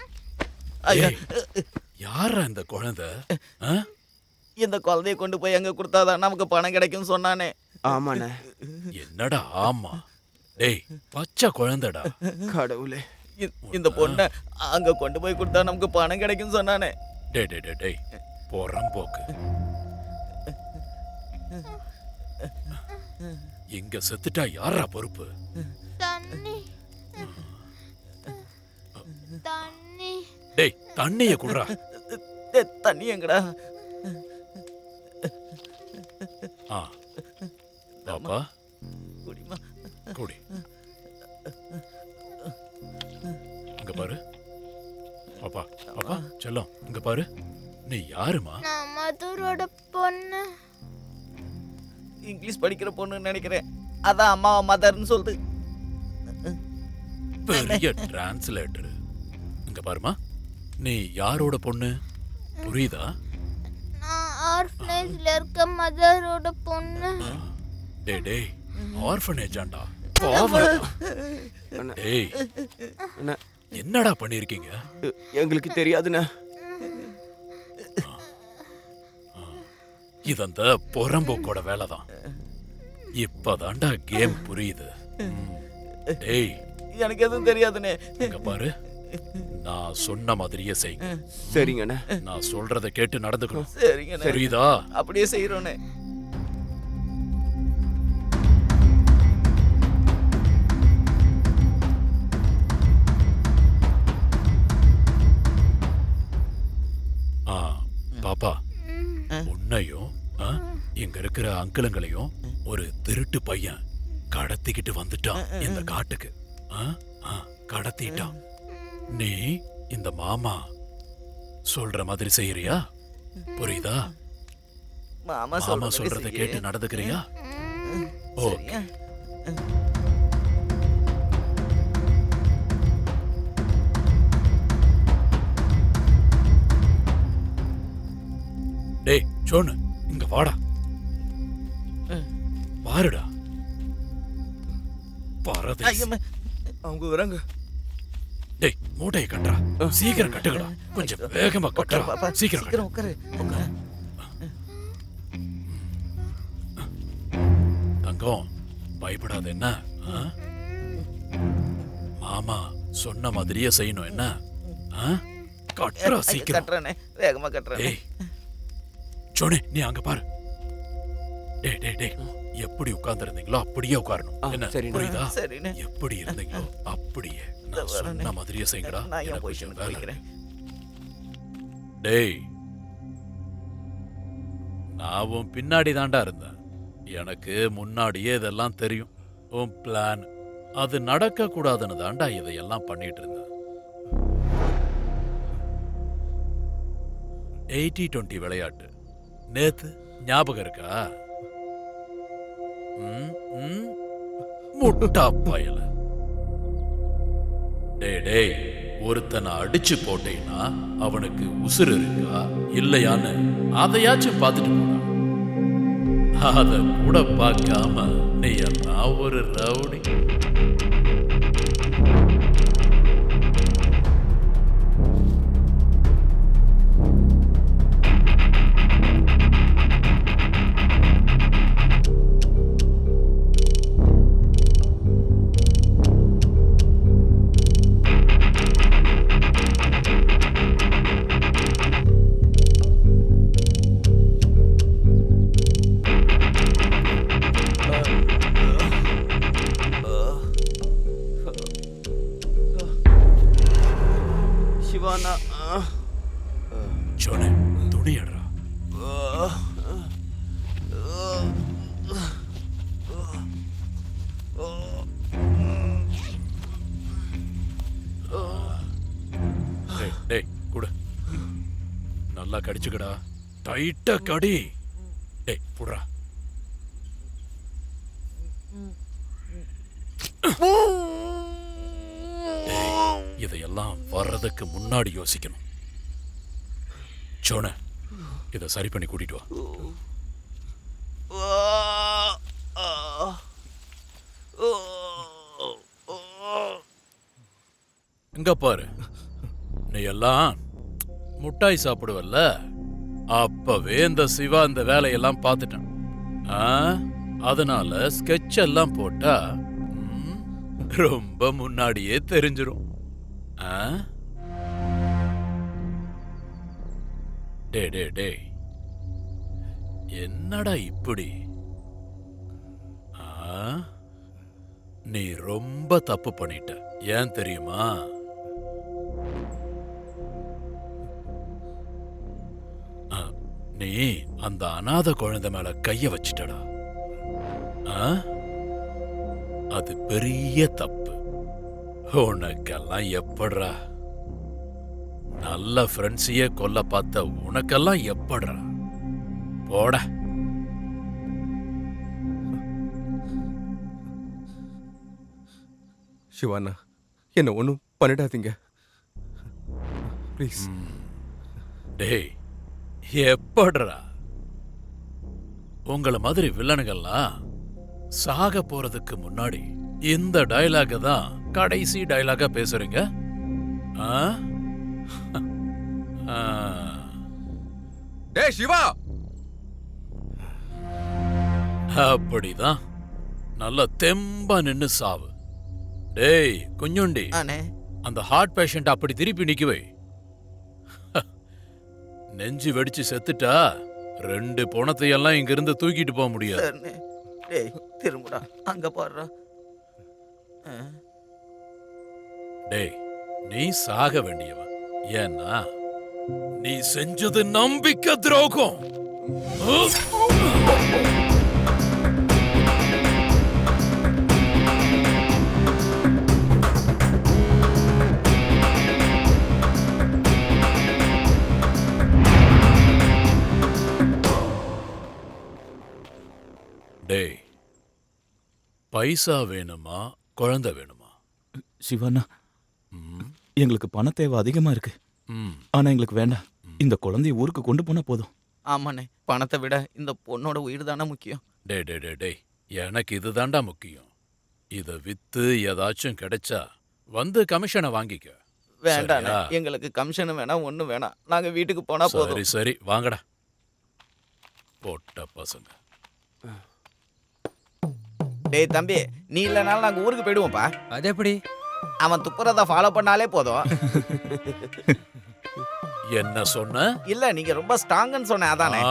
ஐயா ஏய், யாரா இந்த குழந்தை ஆ? இந்த குழந்தைய கொண்டு போய் எங்க கொடுத்தாதான் நமக்கு பணம் கிடைக்கும்னு சொன்னானே ஆமாண்ணே என்னடா ஆமா டேய் பச்சை குழந்தைடா கடவுளே இந்த பொண்ணை அங்க கொண்டு போய் கொடுத்தா நமக்கு பணம் கிடைக்கும்னு சொன்னானே டேய் டேய் டேய் டேய் போக்கு இங்க செத்துட்டா யாரா பொறுப்பு தண்ணி தண்ணி டேய் தண்ணிய குடுறா தண்ணி எங்கடா ஆ பாப்பா குடி இங்க பாரு பாப்பா பாப்பா செல்லம் இங்க பாரு நீ யாருமா நான் மதுரோட பொண்ணு இங்கிலீஷ் படிக்கிற பொண்ணுன்னு நினைக்கிறேன் அதான் அம்மாவை மதர்னு சொல்லுது பெரிய டிரான்ஸ்லேட்டர் இங்க பாருமா நீ யாரோட பொண்ணு புரியுதா நான் ஆர்ஃபனேஜ்ல இருக்க மதரோட பொண்ணு டேய் டேய் ஆர்ஃபனேஜ் ஆண்டா டேய் என்னடா பண்ணிருக்கீங்க எங்களுக்கு தெரியாதுண்ணே இது அந்த புறம்போக்கோட வேலைதான் இப்பதான்டா கேம் புரியுது டேய் எனக்கு எதுவும் தெரியாதுண்ணே இங்க பாரு நான் சொன்ன மாதிரியே செய்யுங்க சரிங்கண்ணே நான் சொல்றத கேட்டு நடந்துக்கணும் சரிங்கண்ணே புரியுதா அப்படியே செய்யறோண்ணே ஆ பாப்பா உன்னையும் இங்க இருக்கிற அங்கிளுங்களையும் ஒரு திருட்டு பையன் கடத்திக்கிட்டு வந்துட்டான் இந்த காட்டுக்கு கடத்திட்டான் நீ இந்த மாமா சொல்ற மாதிரி செய்யறியா புரியுதா மாமா சொல்றத கேட்டு நடந்துக்கிறியா ஓகே டேய் சோனு இங்க வாடா பாருடா பரதேசி அவங்க வராங்க டேய் மூட்டையை கட்டுறா சீக்கிரம் கட்டுக்கடா கொஞ்சம் வேகமா கட்டுறா சீக்கிரம் கட்டு. உட்காரு தங்கம் பயப்படாத என்ன ஆ? மாமா சொன்ன மாதிரியே செய்யணும் என்ன? கட்டுறா சீக்கிரம். கட்டுறேனே, வேகமா கட்டுறேனே. ஜோனி நீ அங்க பாரு. டேய் டேய் டேய், எப்படி உட்கார்ந்திருந்தீங்களோ அப்படியே உட்காரணும். என்ன புரியுதா? எப்படி இருந்தீங்களோ அப்படியே நான் சொன்ன மாதிரியே செய்யுங்கடா. நான் ஏன் பொசிஷன் போய்க்கிறேன். டேய், நான் உன் பின்னாடி தாண்டா இருந்தேன். எனக்கு முன்னாடியே இதெல்லாம் தெரியும். உன் பிளான் அது நடக்க கூடாதுன்னு தாண்டா இதையெல்லாம் பண்ணிட்டு இருந்தேன். 80-20 விளையாட்டு நேத்து ஞாபகம் இருக்கா? முட்டா பயல. டேய் டேய், ஒருத்தனை அடிச்சு போட்டேன்னா அவனுக்கு உசுறு இருக்கா இல்லையான்னு அதையாச்சும் பார்த்துட்டு போனா. அத கூட பார்க்காம நீ எல்லாம் ஒரு ரவுடி. ஜோனே துணி எடுறா. டேய் குடு, நல்லா கடிச்சுக்கடா, டைட்டா கடி. டேய் புடுறா. இதையெல்லாம் வர்றதுக்கு முன்னாடி யோசிக்கணும். சோன, இதை சரி பண்ணி கூட்டிட்டு வா. இங்க பாரு, நீ எல்லாம் முட்டாய் சாப்பிடுவல்ல, அப்பவே இந்த சிவா இந்த வேலையெல்லாம் பார்த்துட்டான். அதனால ஸ்கெட்ச் எல்லாம் போட்டா ரொம்ப முன்னாடியே தெரிஞ்சிரும். டே டே டே, என்னடா இப்படி? நீ ரொம்ப தப்பு பண்ணிட்ட. ஏன் தெரியுமா? நீ அந்த அநாத குழந்தை மேல கைய வச்சிட்டடா. அது பெரிய தப்பு. உனக்கெல்லாம் எப்படா? நல்ல ஃப்ரெண்ட்ஸையே கொல்ல பார்த்த உனக்கெல்லாம் எப்படா? போட. சிவானா, என்ன ஒன்றும் பண்ணிடாதீங்க ப்ளீஸ். டேய், எப்படா? உங்கள மாதிரி வில்லனுங்கள்லாம் சாக போறதுக்கு முன்னாடி இந்த டயலாக தான் கடைசி டயலாக பேசுறீங்க. டேய் சிவா, அப்படிதான் நல்ல தெம்பா நின்னு சாவு. டேய் குஞ்சுண்டி, அந்த ஹார்ட் பேஷண்ட் அப்படி திருப்பி நிக்கவே. நெஞ்சு வெடிச்சு செத்துட்டா 2 பணத்தையெல்லாம் இங்க இருந்து தூக்கிட்டு போக முடியாது. டேய் திரும்புடா, அங்க பாருடா. டேய், நீ சாக வேண்டியவன். ஏன்னா நீ செஞ்சது நம்பிக்கை துரோகம். டேய், பைசா வேணுமா குழந்தை வேணுமா? சிவண்ணா, எங்களுக்கு பண தேவை அதிகமா இருக்கு. ஆனா எங்களுக்கு வேண்டாம். இந்த குழந்தைய ஊருக்கு கொண்டு போனா போதும். ஆமாண்ணே, பணத்தை விட இந்த பொண்ணோட உயிர் தானே முக்கியம். டே டே டே டேய், எனக்கு இதுதாண்டா முக்கியம். இத வித்து ஏதாச்சும் கிடைச்சா வந்து கமிஷனை வாங்கிக்க. வேண்டாம், எங்களுக்கு கமிஷன் வேணாம், ஒண்ணு வேணாம். நாங்க வீட்டுக்கு போனா போதும். சரி சரி, வாங்கடா போட்ட பசங்க. டேய் தம்பி, நீ இல்லனால நாங்க ஊருக்கு போயிடுவோம்ப்பா. அது எப்படி? அவன் துப்புறத ஃபாலோ பண்ணாலே போதும். என்ன சொன்ன? இல்ல நீங்க ரொம்ப ஸ்ட்ராங்னு சொன்ன அதானே.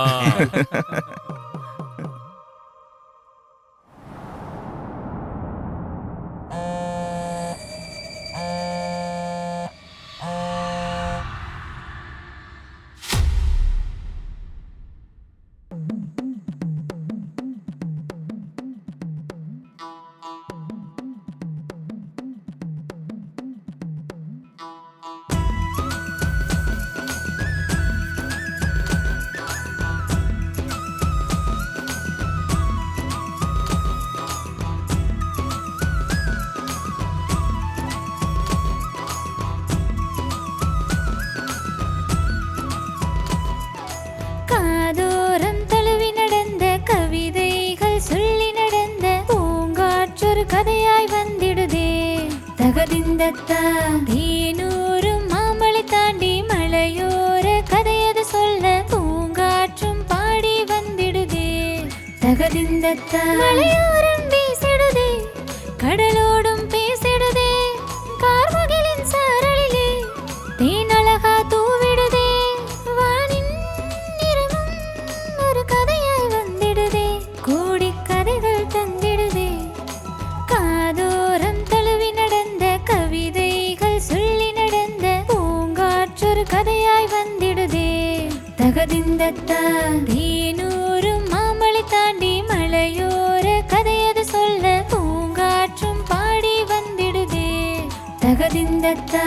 காதோரம் தழுவி நடந்த கவிதைகள் சொல்லி நடந்த பூங்காற்றொரு கதையாய் வந்திடுதே. தகதிந்தத்தா தேனூரும் மாமலை தாண்டி மலையோர கதையது சொல்ல பூங்காற்றும் பாடி வந்திடுதே. தகதிந்தத்தா மலையோரம் பேசிடுதே, கடலோடும் பேசிடுதே, கார்முகிலின் சாரலிலே தேன் அழகா தூவிடுதே. வானின் நிறமும் ஒரு கதையாய் வந்திடுதே, கோடி கதைகள் தந்திடுதே. காதோரம் தழுவி நடந்த கவிதைகள் சொல்லி நடந்த பூங்காற்றொரு கதையாய் வந்திடுதே. தகதிந்தத்தா தேனூரும் மாமலை தாண்டி மலையோர கதையது சொல்ல பூங்காற்றும் பாடி வந்திடுதே. தகதிந்தத்தா